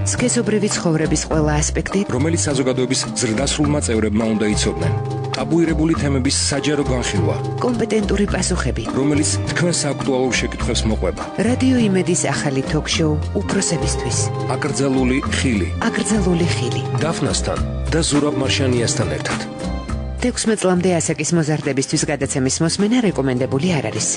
სქესობრივი ცხოვრების ყველა ასპექტი, რომელიც საზოგადოების ზრდასრულმა წევრებმა უნდა იცოდნენ. ტაბუირებული თემების საჯარო განხილვა, კომპეტენტური პასუხები, რომელიც თქვენს აქტუალურ შეკითხვებს მოყვება. რადიო იმედის ახალი ток-შოუ უფროსებისთვის. აკრძალული ხილი. აკრძალული ხილი. დაფნასთან და ზურაბ მარშანიასთან ერთად. 16 წლამდე ასაკის მოზარდებისთვის გადაცემის მოსმენა რეკომენდებული არ არის.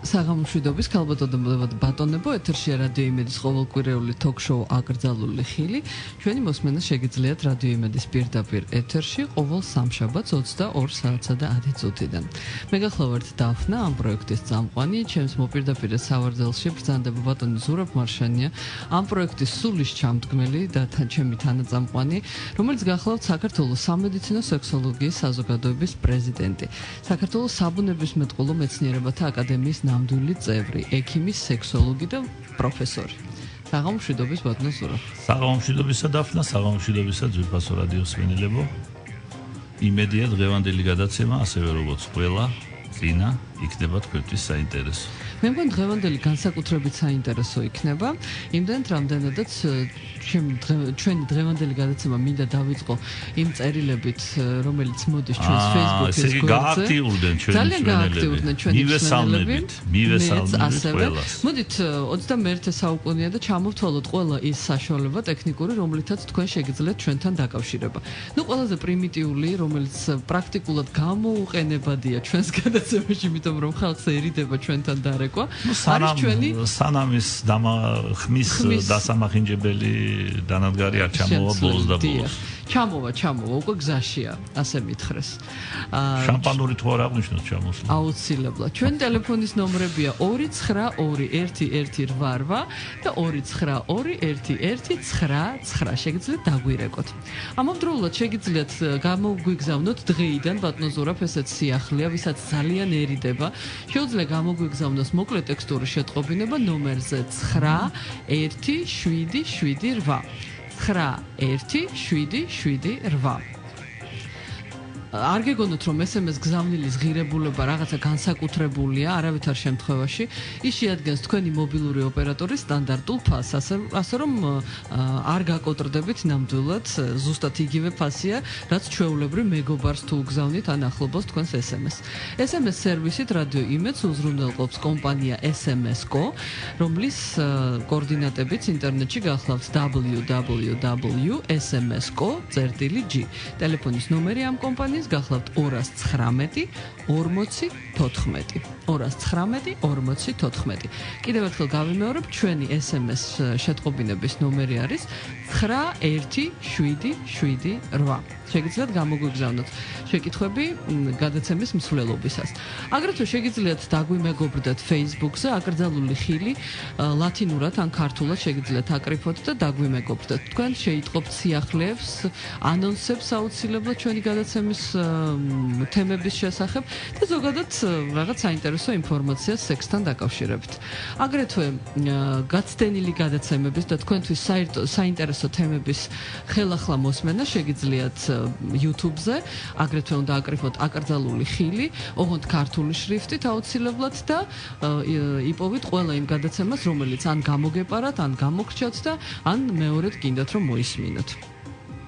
საღამოშვიდობის ქალბატონებო ბატონებო, ეთერშია რადიო იმედის ყოველკვირეული ток-შოუ აკრძალული ხილი. ჩვენი მოსმენა შეგიძლიათ რადიო იმედის პირდაპირ ეთერში ყოველ სამშაბათს 22 საათსა და 10 წუთიდან. მე გახლავართ დაფნა, ამ პროექტის წამყვანი, ჩემს მოპირდაპირე სავარძელში ბრძანდება ბატონი ზურაბ მარშანია, ამ პროექტის სულის ჩამდგმელი და ჩემი თანაწამყვანი, რომელიც გახლავთ საქართველოს სამედიცინო სექსოლოგიის საზოგადოების პრეზიდენტი, საქართველოს საბუნებისმეტყველო მეცნიერებათა აკადემიის ნამდვილი წევრი, ექიმის სექსოლოგი და პროფესორი. საღამოშვიდობის ბატონო ზურაბ. საღამოშვიდობისა დაფნა, საღამოშვიდობისა ძვირფასო რადიოს სვენელებო. იმედია დღევანდელი გადაცემა, ასევე როგორც ყველა წინა, იქნება თქვენთვის საინტერესო. მე მგონი დღევანდელი განსაკუთრებით საინტერესო იქნება, იმდენად რამდენადაც ჩვენი დღევანდელი გადაცემა მინდა დავიწყო იმ წერილებით, რომელიც მოდის ჩვენს Facebook-ის გვერდზე. გააქტიურდნენ ჩვენი სვენელები. მივესალმებით ყველას. მოდით 21 საუკუნეა და ჩამოვთვალოთ ყველა ის საშუალება ტექნიკური, რომლითაც თქვენ შეგიძლიათ ჩვენთან დაკავშირება. ნუ ყველაზე პრიმიტიული, რომელიც პრაქტიკულად გამოუყენებადია ჩვენს გადაცემაში, იმიტომ რომ ხალხს ერიდება ჩვენთან დარეკვა. სანამ ის ხმის დასამახინჯებელი დანადგარი არ ჩამოვა ბოლოს და ბოლოს. ჩამოვა, უკვე გზაშია, ასე მითხრეს. შამპანური თუ არ აღნიშნოთ ჩამოსვლა. აუცილებლად. ჩვენი ტელეფონის ნომრებია 2921188 და 2921199. შეგიძლიათ დაგვირეკოთ. ამავდროულად შეგიძლიათ გამოგვიგზავნოთ დღეიდან ბატონო ზურაბ, ესეც სიახლეა, ვისაც ძალიანერიდება. შეუძლია გამოგვიგზავნოს მოკლე ტექსტური შეტყობინება ნომერზე 917778. 917778. არ გეგონოთ რომ SMS გზავნილის ღირებულება რაღაცა განსაკუთრებულია არავითარ შემთხვევაში ის შეადგენს თქვენი მობილური ოპერატორის სტანდარტულ ფასს ასე რომ არ გაკოტრდებით ნამდვილად ზუსტად იგივე ფასია რაც ჩვეულებრივ მეგობარს თუ გზავნით ან ახლობელს თქვენს SMS სერვისით რადიო იმედს უზრუნველყოფს კომპანია SMS-Co რომლის კოორდინატებიც ინტერნეტში გახლავთ www.smsco.g ტელეფონის ნომერი ამ კომპანიის გახლავთ 219 40 14 219 40 14 კიდევ ერთხელ გავიმეორებ ჩვენი SMS შეტყობინების ნომერი არის 917778 შეგიძლიათ გამოგვიგზავნოთ შეკითხვები გადაცემის მსვლელობისას აგრეთვე შეგიძლიათ დაგვიმეგობრდეთ Facebook-ზე აკრძალული ხილი ლათინურად ან ქართულად შეგიძლიათ აკრიფოთ და დაგვიმეგობრდეთ თქვენ შეიტყობთ სიახლეებს ანონსებს აუცილებლად ჩვენი გადაცემის თემების შესახებ და ზოგადად რაღაც საინტერესო ინფორმაციას სექსთან დაკავშირებით. აგრეთვე გაცდენილი გადაცემების და თქვენთვის საინტერესო თემების ხელახლა მოსმენა შეგიძლიათ YouTube-ზე, აგრეთვე უნდა აკრიფოთ აკრძალული ხილი, ოღონდ ქართული შრიფტით აუცილებლად და იპოვით ყველა იმ გადაცემას, რომელიც ან გამოგეპარათ, ან გამოგრჩათ და ან მეორედ გინდათ რომ მოისმინოთ.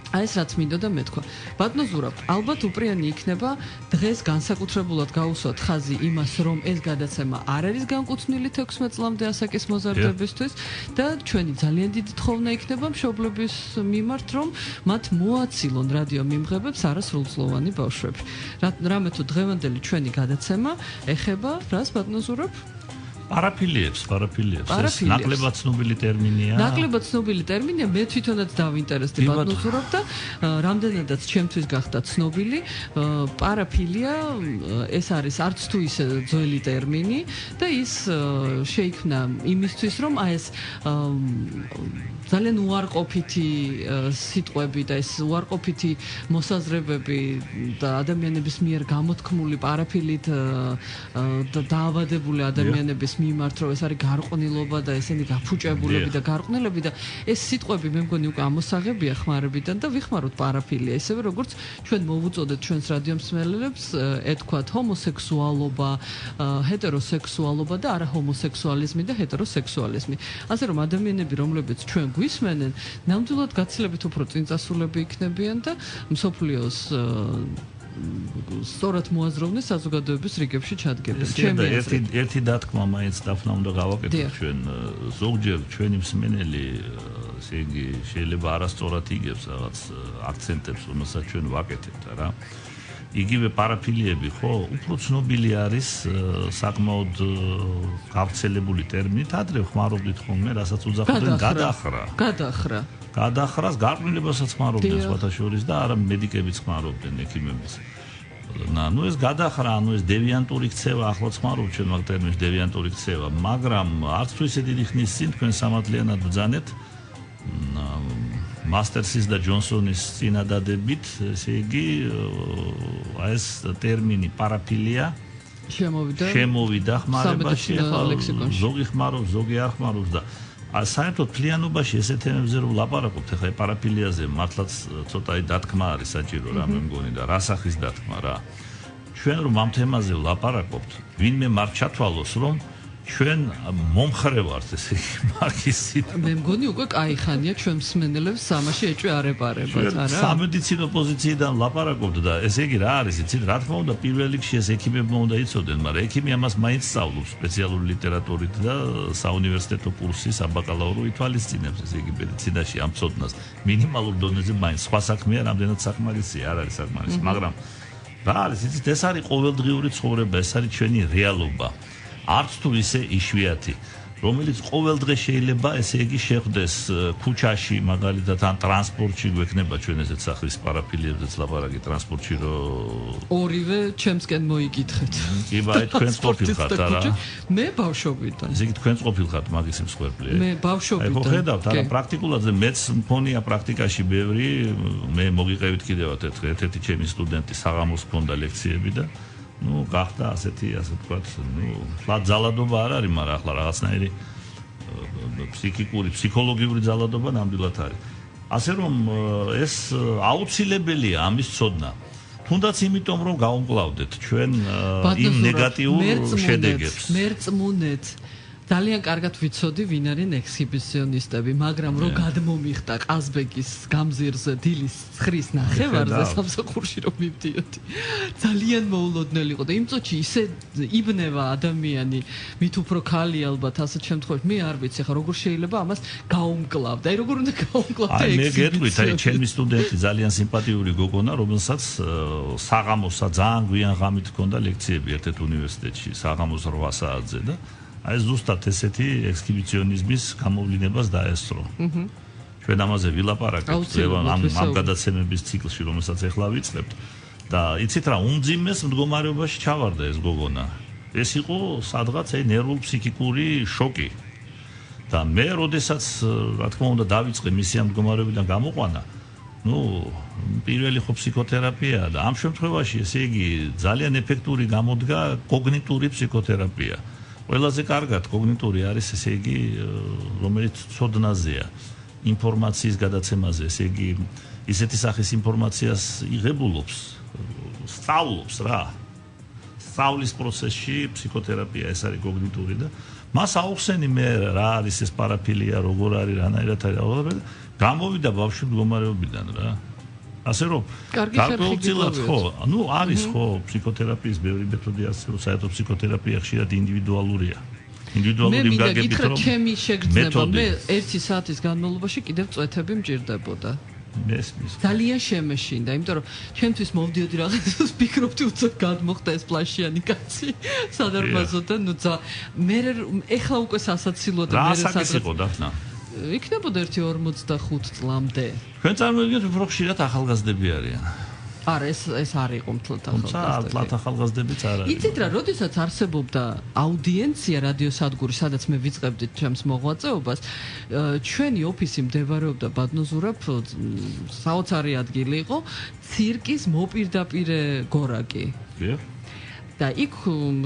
აი ეს რაც მინდოდა მეთქვა. ბატონო ზურაბ, ალბათ უპრიანი იქნება დღეს განსაკუთრებულად გაუსვათ ხაზი იმას, რომ ეს გადაცემა არ არის განკუთვნილი 16 წლამდე ასაკის მოზარდებისთვის და ჩვენი ძალიან დიდი თხოვნა იქნება მშობლების მიმართ, რომ მათ მოაცილონ რადიო მიმღებებს არასრულწლოვანი ბავშვები. რამე თუ დღევანდელი ჩვენი გადაცემა ეხება რას ბატონო ზურაბ? პარაფილიებს. ეს ნაკლებად ცნობილი ტერმინია. ნაკლებად ცნობილი ტერმინია, მე თვითონაც დავინტერესდი ბატონო ზურაბ და რამდენადაც ჩემთვის გახდა ცნობილი, პარაფილია ეს არის არც თუ ისე ძველი ტერმინი და ის შეიქმნა იმისთვის, რომ აი ეს ძალიან უარყოფითი სიტყვები და ეს უარყოფითი მოსაზრებები და ადამიანების მიერ გამოთქმული პარაფილით დაავადებული ადამიანების მიმართ, რომ ეს არის გარყვნილობა და ესენი გაფუჭებულები და გარყვნილები და ეს სიტყვები მე მგონი უკვე ამოსაღებია ხმარებიდან და ვიხმაროთ პარაფილია, ისევე როგორც ჩვენ მოვუწოდეთ ჩვენს რადიომსმენელებს ეთქვათ ჰომოსექსუალობა, ჰეტეროსექსუალობა და არა ჰომოსექსუალიზმი და ჰეტეროსექსუალიზმი. ასე რომ ადამიანები, რომლებიც ჩვენ გვისმენენ, ნამდვილად გაცილებით უფრო წინწასულები იქნებიან და მსოფლიოს სწორად მოაზროვნე საზოგადოების რიგებში ჩადგებენ. ერთი დათქმა მაინც დაფნა უნდა გავაკეთოთ ჩვენ ზოგჯერ ჩვენი მსმენელი ესე იგი შეიძლება არასწორად იგებს რაღაც აქცენტებს, რომელსაც ჩვენ ვაკეთებთ რა. იგივე პარაფილიები ხო უფრო ცნობილი არის საკმაოდ გავრცელებული ტერმინით ადრე ხმარობდით ხოლმე რასაც უძახდნენ გადახრა გადახრას გარყვნილებასაც ხმარობდნენ სხვათა შორის და არა მედიკებიც ხმარობდნენ ექიმებიც. ნუ ეს გადახრა, ეს დევიანტური ქცევა, ახლაც ხმარობთ ჩვენ მაგ ტერმინს დევიანტური ქცევა, მაგრამ არც თუ ისე დიდი ხნის წინ თქვენ სამართლიანად ბრძანეთ მასტერსის და ჯონსონის წინადადებით, ესე იგი ეს ტერმინი პარაფილია შემოვიდა ხმარებაში, ზოგი ხმარობს, ზოგი არ ხმარობს და საერთოდ ფლიანობაში ესე თემებზე რომ ლაპარაკობთ, ახლა პარაფილიაზე მართლაც ცოტა დათქმა არის საჭირო რა მე მგონი და რა სახის დათქმა რა. ჩვენ რომ ამ თემაზე ვლაპარაკობთ, ვინმე არ ჩათვალოს რომ ჩვენ მომხრე ვართ ესე მარქსისტი. მე მგონი უკვე კაი ხანია ჩვენ მსმენელებს სამაში ეჭვი არ ეპარებათ, არა? სამედიცინო პოზიციიდან ლაპარაკობთ და ესე იგი რა არის, იცით, რა თქმა უნდა პირველ რიგში ეს ექიმებმა უნდა იცოდნენ, მაგრამ ექიმი ამას მაინც სწავლობს სპეციალური ლიტერატურით და საუნივერსიტეტო კურსი საბაკალავრო ითვალისწინებს ესე იგი მედიცინაში ამ ცოდნას. მინიმალურ დონეზე მაინც სხვა საქმეა, რამდენად საკმარისია, არ არის საკმარისი, მაგრამ რა არის, იცით, ეს არის ყოველდღიური ცხოვრება, ეს არის ჩვენი რეალობა. არც თუ ისე იშვიათი, რომელიც ყოველ დღე შეიძლება ესე იგი შეხვდეს ქუჩაში, მაგალითად ან ტრანსპორტში გვექნება ჩვენ ესეც სახლის პარაფილიებზეც ლაპარაკი ტრანსპორტში რომ ორივე ჩემსკენ მოიგითხეთ. კი ბაი თქვენც ყოფილხართ არა? მე ბავშვობიდან. ესე იგი თქვენც ყოფილხართ მაგის მსხვერპლი. მე ბავშვობიდან. ხო ხედავთ, არა პრაქტიკულად მეც მქონია პრაქტიკაში ბევრი, მე მოგიყევით კიდევ ერთ-ერთი ჩემი სტუდენტი საღამოს ჰქონდა ლექციები და ну, გახდა ასეთი, ასე ვთქვათ, ну, ფლად ძალადობა არ არის, მაგრამ ახლა რაღაცნაირი ფსიქოლოგიური ძალადობა ნამდვილად არის. ასე რომ ეს აუცილებელია ამის ცოდნა. თუნდაც იმიტომ რომ გავუმკლავდეთ ჩვენ იმ ნეგატიურ შედეგებს. მერწმუნეთ. ძალიან კარგად ვიცოდი ვინ არის ექსჰიბიციონისტები, მაგრამ რომ გადმომიხდა ყაზბეგის გამზირზე დილის 9-ის ნახევარზე სამსახურში რომ მივდიოდი. ძალიან მოულოდნელი იყო და იმ წუთში ისე იბნევა ადამიანი, მით უფრო ხალი ალბათ ასეთ შემთხვევაში მე არ ვიცი ხა როგორ შეიძლება ამას გაუმკლავდა. აი როგორ უნდა გაუმკლავდა ექსჰიბიციონისტი. აი მე გეტყვით, აი ჩემი სტუდენტი ძალიან სიმპათიური გოგონა, რომელსაც საღამოსა ძალიან გვიან ღამით ჰქონდა ლექციები ერთ-ერთ უნივერსიტეტში, საღამოს 8 საათზე და აი ზუსტად ესეთი ექსჰიბიციონიზმის გამოვლინებას დაესწრო. ჩვენ ამაზე ვილაპარაკებთ ამ გადაცემების ციკლში, რომელსაც ახლა ვიწყებთ და იცით რა, უმძიმეს მდგომარეობაში ჩავარდა ეს გოგონა. ეს იყო სადღაც აი ნერვულ-ფსიქიკური შოკი. და მე როდესაც რა თქმა უნდა დავიწყე მისი ამ მდგომარეობიდან გამოყვანა, ну, პირველი ხო ფსიქოთერაპია და ამ შემთხვევაში ესე იგი ძალიან ეფექტური გამოდგა კოგნიტური ფსიქოთერაპია. ყველაზე კარგად კოგნიტური არის ესე იგი რომელიც ცოდნაზეა ინფორმაციის გადაცემაზე ესე იგი ისეთი სახის ინფორმაციას იღებულობს სწავლობს რა სწავლის პროცესში ფსიქოთერაპია ეს არის კოგნიტური და მას აუხსენი მე რა არის ეს პარაფილია როგორ არის რანაირად არის გამოვიდა ბავშვი მდგომარეობიდან რა ასე რომ გარკვეულწილად ხო, ну არის ხო ფსიქოთერაპიის ბევრი მეთოდი ასე რომ საერთოდ ფსიქოთერაპია ხშირად ინდივიდუალურია. ინდივიდუალური მიგაგებით რომ ჩემი შეგრძნება მე 1 საათის განმავლობაში კიდევ წვეთები მჭირდებოდა. მესმის. ძალიან შემეშინდა, იმიტომ რომ ჩემთვის მოვდიოდი რაღაცას ფიქრობდი უცებ გადმოხდა ეს პლაშიანი კაცი სადარბაზოდან, ну მე ეხლა უკვე სასაცილოა და მე სადაც იყო დაფნა. იქნებოდა 1.45 წლამდე. ჩვენ წარმოვიდგინეთ უფრო ხშირად ახალგაზრდები არიან. არა, ეს არ იყო მთლად ახალგაზრდები. თუმცა ახალგაზრდებიც არ არის. იცით რა, როდესაც არსებობდა აუდიენცია რადიოსადგური, სადაც მე ვიწყებდი ჩემს მოღვაწეობას, ჩვენი ოფისი მდებარეობდა ბადნოზურაბ, საოცარი ადგილი იყო, ცირკის მოპირდაპირე გორაკი. და იქ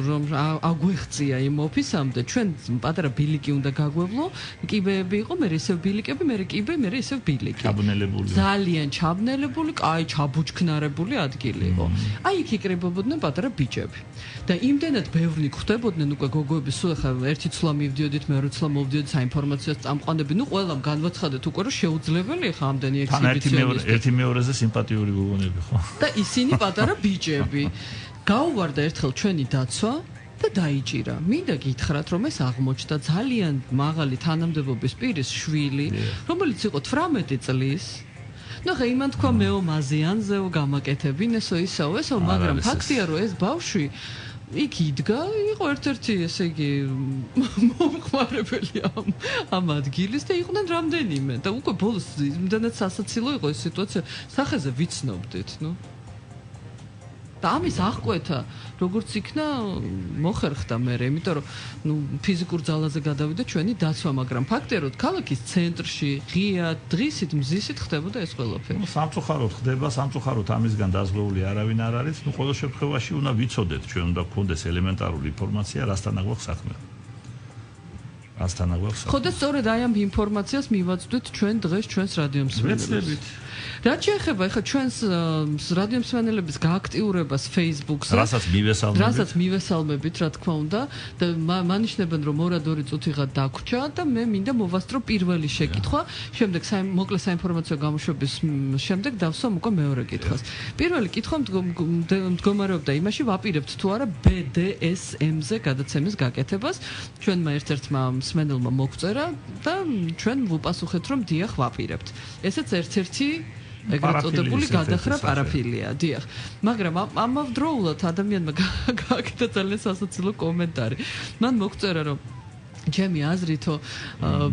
რომ აგვეხწია იმ ოფისამდე ჩვენ პატარა ბილიკი უნდა გაგვევლო, კიბეები იყო, მე ისევ ბილიკები, მე კიბე, მე ისევ ბილიკი. ჩაბნელებული. ძალიან ჩაბნელებული, კაი ჩაბუჩქნარებული ადგილი იყო. აი იქ იკრიბებოდნენ პატარა ბიჭები. და იმდენად ბევრი ხვდებოდნენ უკვე გოგოები, სულ ახლა ერთი ცვლა მივდიოდით, მეორე ცვლა მოვდიოდით საინფორმაციო წამყვანები, ნუ ყველამ განვაცხადეთ უკვე რომ შეუძლებელი ხა ამდენი ექსპედიციონისტი. ერთი მეორეზე სიმპათიური გოგონები ხო? და ისინი პატარა ბიჭები. გაუვარდა ერთხელ ჩვენი დაცვა და დაიჭირა. მინდა გითხრათ, რომ ეს აღმოჩნდა ძალიან მაღალი თანამდებობის პირის შვილი, რომელიც იყო 18 წლის. ნუ ხა იმან თქვა მეო მაზიანზეო გამაკეთებინესო ისაო, მაგრამ ფაქტია რომ ეს ბავშვი იქ იდგა, იყო ერთ-ერთი, ესე იგი, მომხმარებელი ამ ადგილის და იყვნენ რამდენიმე და უკვე ბოლოს იმდანაც სასაცილო იყო ეს სიტუაცია, სახეზე ვიცნობდით, ნუ. და ამის აღკვეთა როგორც იქნა მოხერხდა მე, იმიტომ რომ ნუ ფიზიკურ ძალაზე გადავიდა ჩვენი დაცვა, მაგრამ ფაქტია რომ ქალაქის ცენტრში ღია დღისით მზისით ხდებოდა ეს ყველაფერი. ნუ სამწუხაროდ ხდება, სამწუხაროდ ამისგან დაზღვეული არავინ არ არის, ნუ ყოველ შემთხვევაში უნდა ვიცოდეთ, ჩვენ უნდა გქონდეს ელემენტარული ინფორმაცია, რასთან აგვაქვს საქმე. რასთან აგვაქვს საქმე. ხო და სწორედ აი ამ ინფორმაციას მივაწვდით ჩვენ დღეს ჩვენს რადიომსმენელებს. რაც შეეხება ახლა ჩვენს რადიომსმენელების გააქტიურებას Facebook-ზე, რასაც მივესალმებით, რა თქმა უნდა, და მანიშნებენ რომ 2 წუთიღა დაგვრჩა და მე მინდა მოვასწრო პირველი შეკითხვა, შემდეგ მოკლე საინფორმაციო გამოშვების შემდეგ დავსვამ უკვე მეორე კითხვას. პირველი კითხვა მდგომარეობდა იმაში, ვაპირებთ თუ არა BDSM-ზე გადაცემის გაკეთებას. ჩვენმა ერთ-ერთმა მსმენელმა მოგწერა და ჩვენ ვუპასუხეთ რომ დიახ ვაპირებთ. ესეც ერთ-ერთი ეგრეთ წოდებული გადახრა პარაფილია, დიახ. მაგრამ ამავდროულად ადამიანმა გააკეთა ძალიან სასაცილო კომენტარი. მან მოგწერა რომ ჩემი აზრითო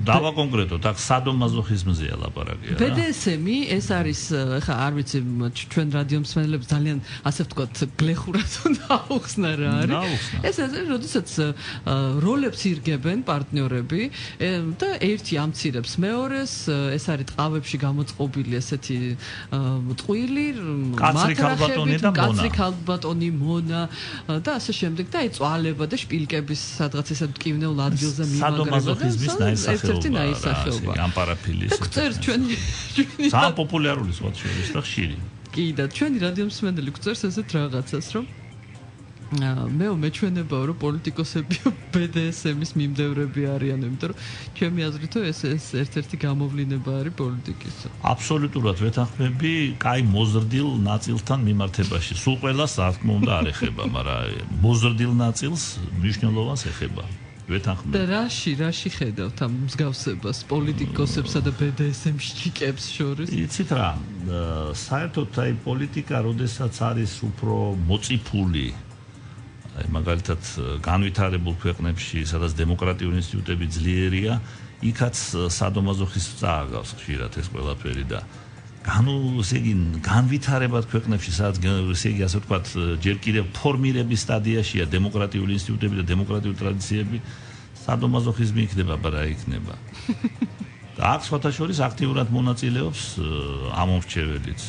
დავაკონკრეტოთ, აქ სადომაზოხიზმზეა ლაპარაკი რა. BDSM-ი ეს არის, ხა არ ვიცი, ჩვენ რადიომსმენელებს ძალიან ასე ვთქვათ, გლეხურად უნდა აუხსნა რა არის. ეს არის, როდესაც როლებს ირგებენ პარტნიორები და ერთი ამცირებს მეორეს, ეს არის ტყავებში გამოწყობილი ესეთი ტყვილი, კაცრი ქალბატონი მონა და ასე შემდეგ და აი წვალება და შპილკების სადღაც ესე მტკივნეულ ადგილზე სადომაზოხიზმის ნაირსახეობა. ამ პარაფილის. წერს ჩვენი ძალიან პოპულარული სხვა შორის და ხშირი. კი და ჩვენი რადიომსმენელი წერს ესეთ რაღაცას, რომ მე მეჩვენებაა რომ პოლიტიკოსები BDSM-ის მიმდევრები არიან, იმიტომ რომ ჩემი აზრითო ეს ერთ-ერთი გამოვლინება არის პოლიტიკისა. აბსოლუტურად ვეთანხმები, კაი მოზრდილ ნაწილთან მიმართებაში. სულ ყველას რა თქმა უნდა არ ეხება, მაგრამ მოზრდილ ნაწილს მნიშვნელოვანს ეხება. და რაში ხედავთ ამ მსგავსებას პოლიტიკოსებსა და BDSM-შიკებს შორის? იცით რა, საერთოდ აი პოლიტიკა, როდესაც არის უფრო მოწიფული, აი მაგალითად განვითარებულ ქვეყნებში, სადაც დემოკრატიული ინსტიტუტები ძლიერია, იქაც სადომაზოხიზმს წააგავს ხშირად ეს ყველაფერი და ესე იგი განვითარებად ქვეყნებში, სადაც ესე იგი ასე ვთქვათ, ჯერ კიდევ ფორმირების სტადიაშია დემოკრატიული ინსტიტუტები და დემოკრატიული ტრადიციები, სადომაზოხიზმი იქნება, არა იქნება. და აქ სხვათა შორის აქტიურად მონაწილეობს ამომრჩეველიც.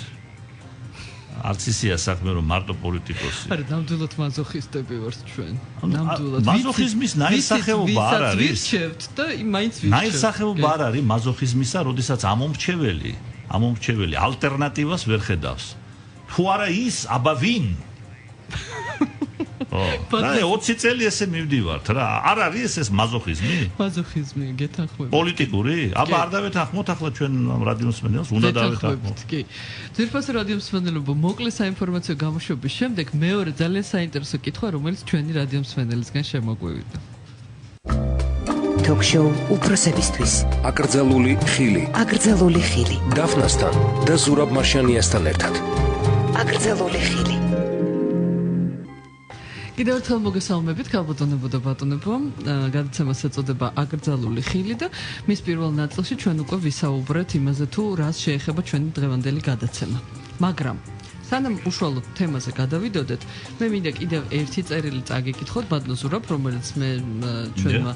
არც ისია საქმე, რომ მარტო პოლიტიკოსი. არა, ნამდვილად მაზოხისტები ვართ ჩვენ. ნამდვილად. მაზოხიზმის ნაირსახეობა არ არის. ვირჩევთ და მაინც ვირჩევთ. ნაირსახეობა არ არის მაზოხიზმისა, როდესაც ამომრჩეველი ალტერნატივას ვერ ხედავს. თუ არა ის, აბა ვინ? და 20 წელი ესე მივდივართ რა. არ არის ეს მაზოხიზმი? მაზოხიზმი გეთანხმებით. პოლიტიკური? აბა არ დავეთანხმოთ ახლა ჩვენ რადიომსმენელს, უნდა დავეთანხმოთ. კი. ძირფასი რადიომსმენელობა მოკლე საინფორმაციო გამოშვების შემდეგ მეორე ძალიან საინტერესო კითხვა, რომელიც ჩვენი რადიომსმენელისგან შემოგვივიდა. Ток-шоу უпроსებისთვის. აკრძალული ხილი. დაფნასთან და ზურაბ მარშანიასთან ერთად. აკრძალული ხილი. კიდევ ერთხელ მოგესალმებით, ქალბატონებო და ბატონებო. გადაცემას ეწოდება აკრძალული ხილი და მის პირველ ნაწილში ჩვენ უკვე ვისაუბრეთ იმაზე, თუ რას შეეხება ჩვენი დღევანდელი გადაცემა. მაგრამ სანამ უშუალოდ თემაზე გადავიდოდეთ, მე მინდა კიდევ ერთი წერილი წაგიკითხოთ ბადლოზურაბ, რომელიც მე ჩვენმა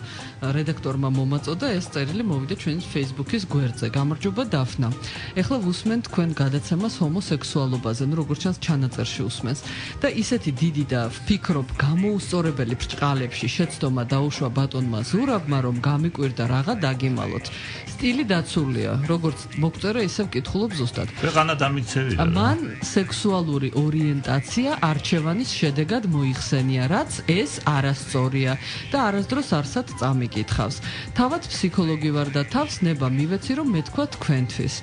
რედაქტორმა მომაწოდა, ეს წერილი მოვიდა ჩვენის Facebook-ის გვერდზე. გამარჯობა დაფნა. ეხლა ვუსმენ თქვენ გადაცემას ჰომოსექსუალობაზე, ну როგორც ჩანს ჩანაწერში უსმენს და ისეთი დიდი და ვფიქრობ გამოუსწორებელი ბრჭყალებში შეცდომა დაუშვა ბატონმა ზურაბმა, რომ გამიკვირდა რაღა დაგიმალოთ. სტილი დაცულია, როგორც მოგწერა, ისევ კითხულობ ზუსტად. ქვეყანა დამიქცევია. მან სექსუალური ორიენტაცია არჩევანის შედეგად მოიხსენია, რაც ეს არასწორია და არასდროს არსად წამიკითხავს. თავად ფსიქოლოგი ვარ და თავს ნება მივეცი, რომ მეთქვა თქვენთვის.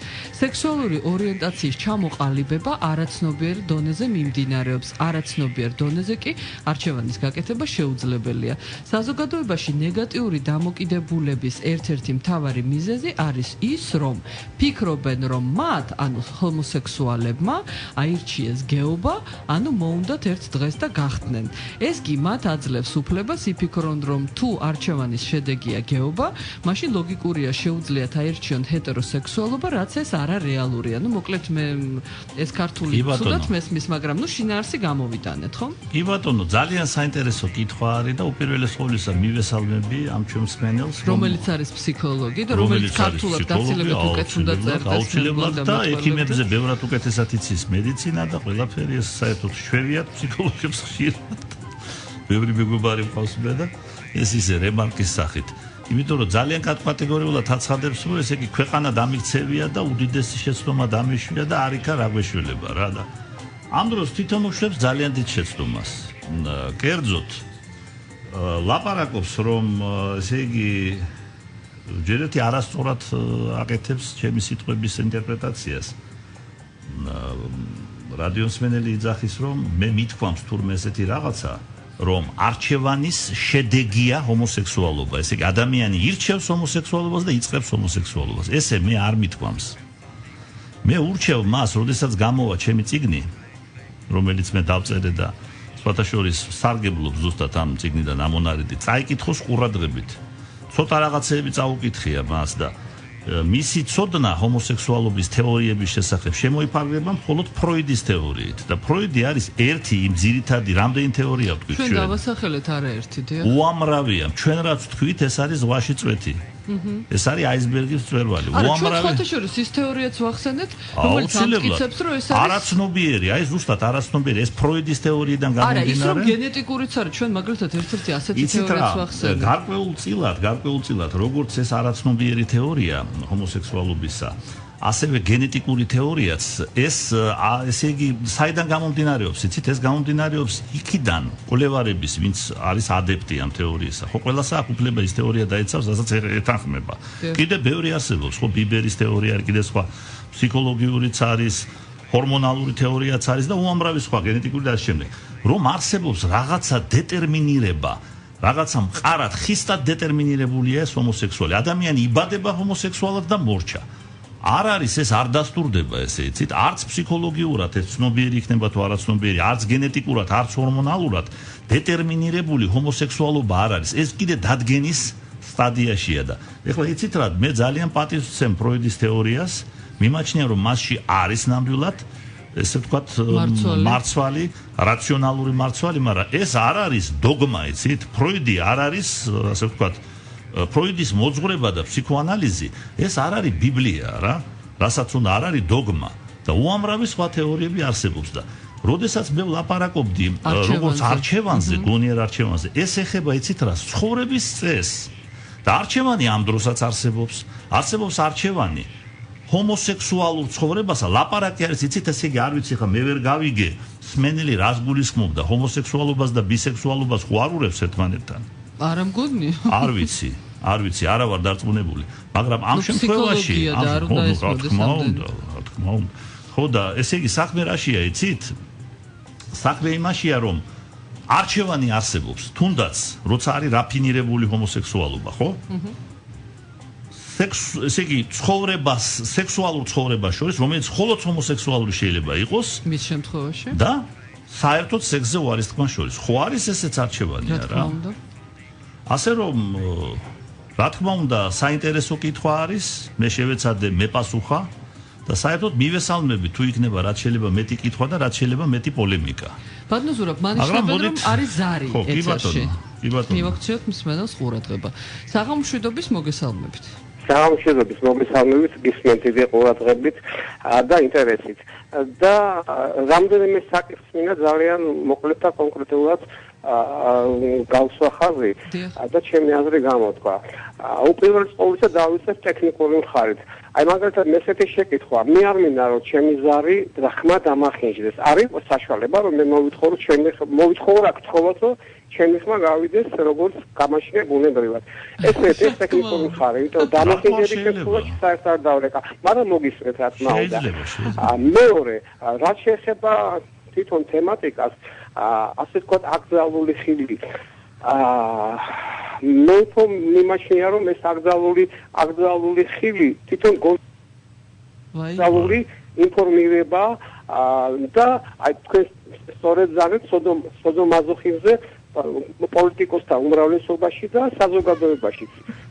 სექსუალური ორიენტაციის ჩამოყალიბება არაცნობიერ დონეზე მიმდინარეობს, არაცნობიერ დონეზე კი არჩევანის გაკეთება შეუძლებელია. საზოგადოებაში ნეგატიური დამოკიდებულების ერთ-ერთი მთავარი მიზეზი არის ის, რომ ფიქრობენ, რომ მათ, ანუ ჰომოსექსუალებმა, აირჩიეს გეობა, ანუ მოუნდათ ერთ დღეს და გახდნენ. ეს კი მათ აძლევს უფლებას იფიქრონ, რომ თუ არჩევანის შედეგია გეობა, მაშინ ლოგიკურია შეუძლიათ აირჩიონ ჰეტეროსექსუალობა, რაც ეს არარეალურია. ну მოკლედ მე ეს ქართული ცუდად მესმის, მაგრამ ну შინაარსი გამოვიტანეთ, ხო? კი ბატონო, ძალიან საინტერესო კითხვა არის და უპირველეს ყოვლისა მივესალმები ამ ჩვენ მსმენელს, რომელიც არის ფსიქოლოგი და რომელიც ქართულად დაცილებით უკეთ უნდა წერდეს. აუცილებლად და ექიმებზე ბევრად უკეთესად იცის მედიცინა და ყველაფერი ეს საერთოდ შვევიათ ფსიქოლოგებს ხშირად. ბევრი მეგობარი მყავს მე და ეს ისე რემარკის სახით. იმიტომ რომ ძალიან კატეგორიულად აცხადებს, რომ ესე იგი ქვეყანა დამიქცევია და უდიდესი შეცდომა დამიშვია და არ იქა რა გვეშველება რა და ამ დროს თვითონ უშვებს ძალიან დიდ შეცდომას. კერძოდ ლაპარაკობს, რომ ესე იგი ჯერ ერთი არასწორად აკეთებს ჩემი სიტყვების ინტერპრეტაციას. რადიოსმენელი იძახის, რომ მე მithქვამს თურმე ესეთი რაღაცა, რომ არჩევანის შედეგია ჰომოსექსუალობა. ესე იგი ადამიანი ირჩევს ჰომოსექსუალობას და იწყებს ჰომოსექსუალობას. ესე მე არ მithქვამს. მე ურჩევ მას, როდესაც გამოვა ჩემი წიგნი, რომელიც მე დავწერე და სხვათა შორის სარგებლობ ზუსტად ამ წიგნიდან ამონარიდი, წაიკითხოს ყურადღებით. ცოტა რაღაცეები წაუკითხია მას და მისი ცოდნა ჰომოსექსუალობის თეორიების შესახებ შემოიფარგლება მხოლოდ ფროიდის თეორიით და ფროიდი არის ერთი იმ ძირითადი რამდენი თეორია ვთქვით ჩვენ. ჩვენ დავასახელეთ არაერთი დიახ. უამრავია. ჩვენ რაც ვთქვით, ეს არის ზღვაში წვეთი. ეს არის აისბერგის წვერვალი. უამრავი. არა, შორის ის თეორიაც ვახსენეთ, რომელიც ამტკიცებს, რომ ეს არის არაცნობიერი, აი ზუსტად არაცნობიერი, ეს ფროიდის თეორიიდან გამომდინარე. არა, ის რომ გენეტიკურიც არის, ჩვენ მაგალითად ერთ-ერთი ასეთი თეორიაც ვახსენეთ. გარკვეულწილად, როგორც ეს არაცნობიერი თეორია ჰომოსექსუალობისა, ასევე გენეტიკური თეორიაც, ესე იგი, საიდან გამომდინარეობს, იცით, ეს გამომდინარეობს იქიდან, კვლევარების, ვინც არის ადეპტი ამ თეორიისა. ხო, ყველასა აქვს უფლება ის თეორია დაეცავს, რასაც ეთანხმება. კიდე ბევრი არსებობს, ხო, ბიბერის თეორია არის, კიდე სხვა ფსიქოლოგიურიც არის, ჰორმონალური თეორიაც არის და უამრავი სხვა გენეტიკური და ამ შემდეგ. რომ არსებობს რაღაცა დეტერმინირება, რაღაცა მყარად ხისტად დეტერმინირებულია ეს ჰომოსექსუალი. ადამიანი იბადება ჰომოსექსუალად და მორჩა. არ არის ეს არ დასტურდება ესე იცით, არც ფსიქოლოგიურად ეს ცნობიერი იქნება თუ არაცნობიერი, არც გენეტიკურად, არც ჰორმონალურად დეტერმინირებული ჰომოსექსუალობა არ არის. ეს კიდე დადგენის სტადიაშია და ეხლა იცით რა, მე ძალიან პატივს ვცემ ფროიდის თეორიას, მიმაჩნია რომ მასში არის ნამდვილად ესე ვთქვათ მარცვალი, რაციონალური მარცვალი, მაგრამ ეს არ არის დოგმა, იცით? ფროიდი არ არის, ასე ვთქვათ, ფროიდის მოძღვრება და ფსიქოანალიზი, ეს არ არის ბიბლია რა, რასაც უნდა არ არის დოგმა და უამრავი სხვა თეორიები არსებობს და როდესაც მე ვლაპარაკობდი როგორც არჩევანზე, გონიერ არჩევანზე, ეს ეხება იცით რა, ცხოვრების წესს და არჩევანი ამ დროსაც არსებობს არჩევანი ჰომოსექსუალურ ცხოვრებასა ლაპარაკი არის იცით ესე იგი არ ვიცი ხა მე ვერ გავიგე სმენელი რას გულისხმობდა ჰომოსექსუალობას და ბისექსუალობას ხო არ ურევს ერთმანეთთან არა მგონია არ ვიცი არა ვარ დარწმუნებული მაგრამ ამ შემთხვევაში რა თქმა უნდა ხო და ესე იგი საქმე რაშია იცით საქმე იმაშია რომ არჩევანი არსებობს თუნდაც როცა არის რაფინირებული ჰომოსექსუალობა ხო ესე იგი ცხოვრებას სექსუალურ ცხოვრებას შორის რომელიც მხოლოდ ჰომოსექსუალური შეიძლება იყოს მის შემთხვევაში და საერთოდ სექსზე უარის თქმა შორის ხო არის ესეც არჩევანია რა ასე რომ რა თქმა უნდა საინტერესო კითხვა არის მე შევეცადე მეპასუხა და საერთოდ მივესალმები თუ იქნება რაც შეიძლება მეტი კითხვა და რაც შეიძლება მეტი პოლემიკა. ბატონო ზურაბ, მანიშნებენ რომ არის ზარი ეთერში. კი ბატონო. მივაქციოთ მსმენელს ყურადღება. საღამოშვიდობის მოგესალმებით. საღამოშვიდობის მოგესალმებით, გისმენთ დიდი ყურადღებით და ინტერესით. და რამდენიმე საკითხს მინდა ძალიან მოკლედ და კონკრეტულად გავსვა ხაზი და ჩემი აზრი გამოთქვა. უპირველეს ყოვლისა დავიწყებ ტექნიკური მხარით. აი მაგალითად მესეთი შეკითხვა, მე არ მინდა რომ ჩემი ზარი დრახმა დამახინჯდეს. არის საშუალება რომ მე მოვითხოვო რა გთხოვოთ რომ ჩემი ხმა გავიდეს როგორც გამაშინე ბუნებრივად. ეს ტექნიკური მხარი, იმიტომ დამახინჯების შემთხვევაში საერთოდ არ დავრეკა, მაგრამ მოგისმენთ რაც მაუდა. მეორე, რაც შეეხება თვითონ თემატიკას, ასე ვთქვათ, აკრძალული ხილი. მე მიმაჩნია რომ ეს აკრძალული ხილი თვითონ აკრძალული ინფორმირება და აი თქვენ სწორედ ზარეთ სოდომაზოხიზმზე პოლიტიკოსთა უმრავლესობაში და საზოგადოებაში.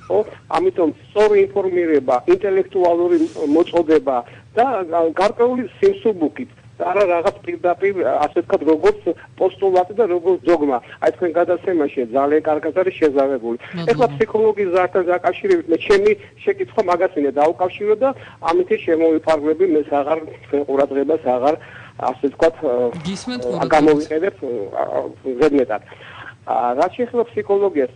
ხო? ამიტომ სწორი ინფორმირება, ინტელექტუალური მოწოდება და გარკვეული სიმსუბუქით არა რაღაც პირდაპირ ასე ვთქვათ როგორც პოსტულატი და როგორც დოგმა. აი თქვენ გადაცემაში ძალიან კარგად არის შეზავებული. ეხლა ფსიქოლოგიის ზართან დაკავშირებით მე ჩემი შეკითხვა მაგას მინდა დავუკავშირო და ამით შემოვიფარგლები მე აღარ ყურადღებას აღარ ასე ვთქვათ გამოვიყენებ ზედმეტად. რაც შეეხება ფსიქოლოგიას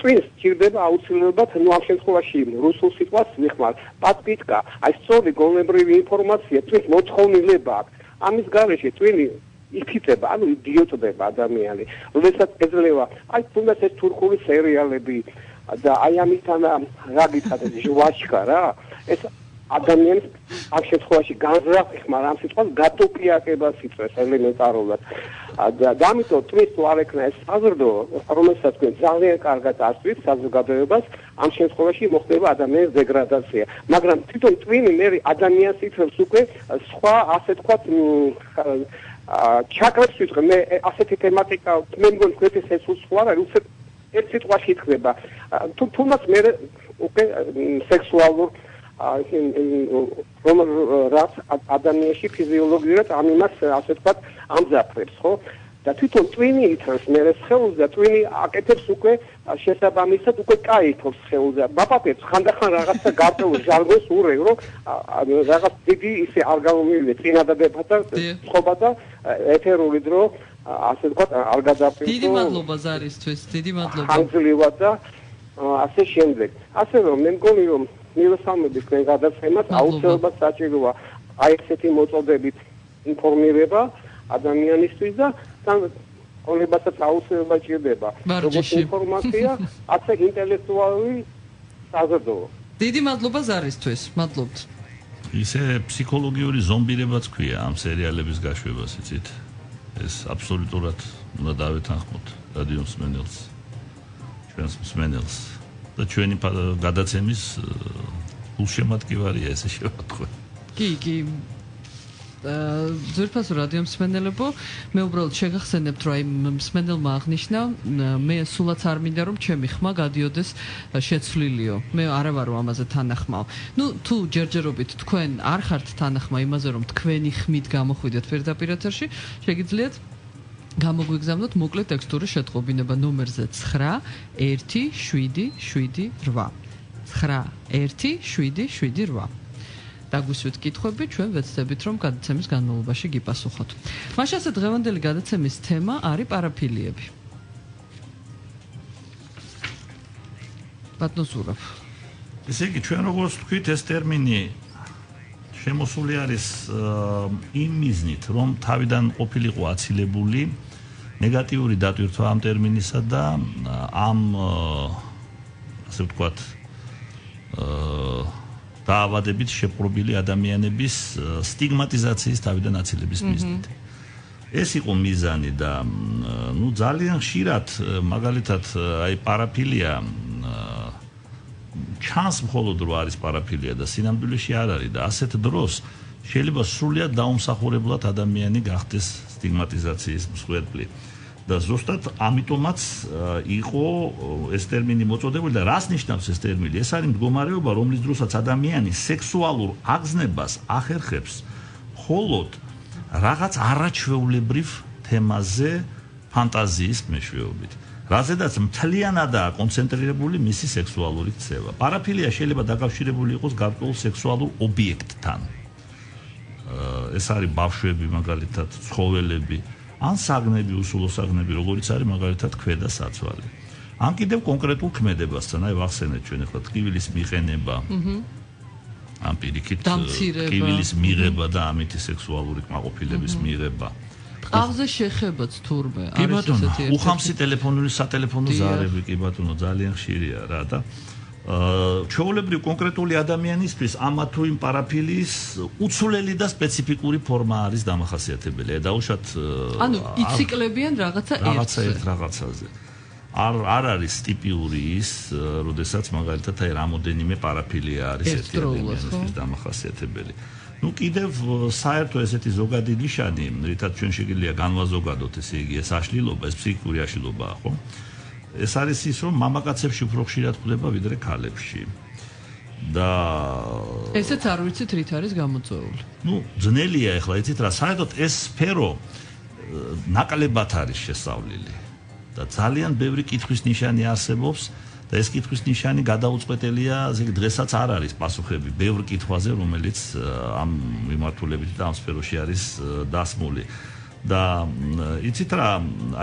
twins ჭირდება აუცილებლად ნუ ამ შემთხვევაში რუსულ სიტყვას ვიხმარ პატკიტკა აი სწორი გონებრივი ინფორმაცია twins მოთხოვნილება აქვს ამის გარეშე twin იქითება ანუ იდიოტდება ადამიანი როდესაც ეძლევა აი თუნდაც ეს თურქული სერიალები და აი ამისთან რა გითხრათ ჟვაჩკა რა ეს ადამიანის ამ შემთხვევაში განზრახხმარ ამ სიტყვას გატოპიაკებას იწვევს ელემენტარულად და ამიტომ twins თუ არ ეკნა ეს საზრდო რომელსაც თქვენ ძალიან კარგად ასწვით საზოგადოებას ამ შემთხვევაში მოხდება ადამიანის დეგრადაცია მაგრამ თვითონ twin-ი მე ადამიანს იწვევს უკვე სხვა ასე თქვათ ჩაკრებს ვიტყვი მე ასეთი თემატიკა მე მგონი თქვენთვის ეს სხვა რა ერთ სიტყვაში ითქვა თუნდაც მე უკვე სექსუალურ რომ რაც ადამიანში ფიზიოლოგიურად ამ იმას ასე ვთქვათ ამძაფრებს ხო და თვითონ twin-ი ითხოვს მერე სხეულს და twin-ი აკეთებს უკვე შესაბამისად უკვე კაითობს სხეულს და ბაბაკებს ხანდახან რაღაცა გარკვეულ ჟარგონს ურევ რომ რაღაც დიდი ისე არ გამომივიდეს წინადადება და წყობა და ეთერული დრო ასე ვთქვათ არ გადაფრინო დიდი მადლობა ზარისთვის დიდი მადლობა ხანგრძლივად და ასე შემდეგ ასე რომ მე მგონი რომ მივესალმებით თქვენ გადაცემას აუცილებლად საჭიროა აი ესეთი მოწოდებით ინფორმირება ადამიანისთვის და ყოლებასაც აუცილებლად ჭირდება როგორც ინფორმაცია ასე ინტელექტუალური საზრდოო დიდი მადლობა ზარისთვის მადლობთ ისე ფსიქოლოგიური ზომბირებაც ქვია ამ სერიალების გაშვებას იცით ეს აბსოლუტურად უნდა დავეთანხმოთ რადიო მსმენელს ჩვენს მსმენელს და ჩვენი გადაცემის გულშემატკივარია ესე შევატყვე. კი. ძვირფასო რადიო მსმენელებო, მე უბრალოდ შეგახსენებთ, რომ აი მსმენელმა აღნიშნა, მე სულაც არ მინდა რომ ჩემი ხმა გადიოდეს შეცვლილიო. მე არა ვარო ამაზე თანახმავ. ნუ თუ ჯერჯერობით თქვენ არ ხართ თანახმა იმაზე რომ თქვენი ხმით გამოხვიდეთ პირდაპირ ეთერში, შეგიძლიათ გამოგვიგზავნოთ მოკლე ტექსტური შეტყობინება ნომერზე 91778. დაგვისვით კითხვები, ჩვენ ვეცდებით რომ გადაცემის განმავლობაში გიპასუხოთ. მაშასე დღევანდელი გადაცემის თემა არის პარაფილიები. ბატონო ზურაბ. ესე იგი ჩვენ როგორც ვთქვით ეს ტერმინი შემოსული არის იმ მიზნით, რომ თავიდან ყოფილიყო აცილებული ნეგატიური დატვირთვა ამ ტერმინისა და ამ ასე ვთქვათ დაავადებით შეპყრობილი ადამიანების სტიგმატიზაციის თავიდან აცილების მიზნით. ეს იყო მიზანი და ნუ ძალიან ხშირად მაგალითად აი პარაფილია ჩანს მხოლოდ რო არის პარაფილია და სინამდვილეში არ არის და ასეთ დროს შეიძლება სრულიად დაუმსახურებლად ადამიანი გახდეს სტიგმატიზაციის მსხვერპლი. და ზუსტად ამიტომაც იყო ეს ტერმინი მოწოდებული და რას ნიშნავს ეს ტერმინი? ეს არის მდგომარეობა, რომლის დროსაც ადამიანი სექსუალურ აგზნებას ახერხებს მხოლოდ რაღაც არაჩვეულებრივ თემაზე ფანტაზიის მეშვეობით. რაზედაც მთლიანადაა კონცენტრირებული მისი სექსუალური ქცევა. პარაფილია შეიძლება დაკავშირებული იყოს გარკვეულ სექსუალურ ობიექტთან. ეს არის ბავშვები, მაგალითად, ცხოველები, ან საგნები, უსულო საგნები, როგორიც არის მაგალითად ქვედა საცვალი. ან კიდევ კონკრეტულ ქმედებასთან, აი ვახსენეთ ჩვენ ახლა ტკივილის მიყენება. ან პირიქით ტკივილის მიღება და ამითი სექსუალური კმაყოფილების მიღება. ყავზე შეხებაც თურმე არის ესეთი უხამსი ტელეფონური სატელეფონო ზარები კი ბატონო ძალიან ხშირია რა და ჩვეულებრივ კონკრეტული ადამიანისთვის ამა თუ იმ პარაფილიის უცვლელი და სპეციფიკური ფორმა არის დამახასიათებელი. დაუშვათ ანუ იციკლებიან რაღაცა ერთ რაღაცაზე. არ არის ტიპიური ის, როდესაც მაგალითად აი რამოდენიმე პარაფილია არის ერთი ადამიანისთვის დამახასიათებელი. ну კიდევ საერთო ესეთი ზოგადი ნიშანი, რითაც ჩვენ შეგვიძლია განვაზოგადოთ, ესე იგი ეს აშლილობა, ეს ფსიქიკური აშლილობაა, ხო? ეს არის ის, რომ მამაკაცებში უფრო ხშირად ხდება ვიდრე ქალებში. და ესეც არ ვიცით რით არის გამოწვეული. ну ძნელია ახლა იცით რა, საერთოდ ეს სფერო ნაკლებად არის შესწავლილი და ძალიან ბევრი კითხვის ნიშანი არსებობს. და ეს კითხვის ნიშანი გადაუწყვეტელია, ასე დღესაც არ არის პასუხები ბევრ კითხვაზე, რომელიც ამ მიმართულებით და ამ სფეროში არის დასმული. და იცით რა,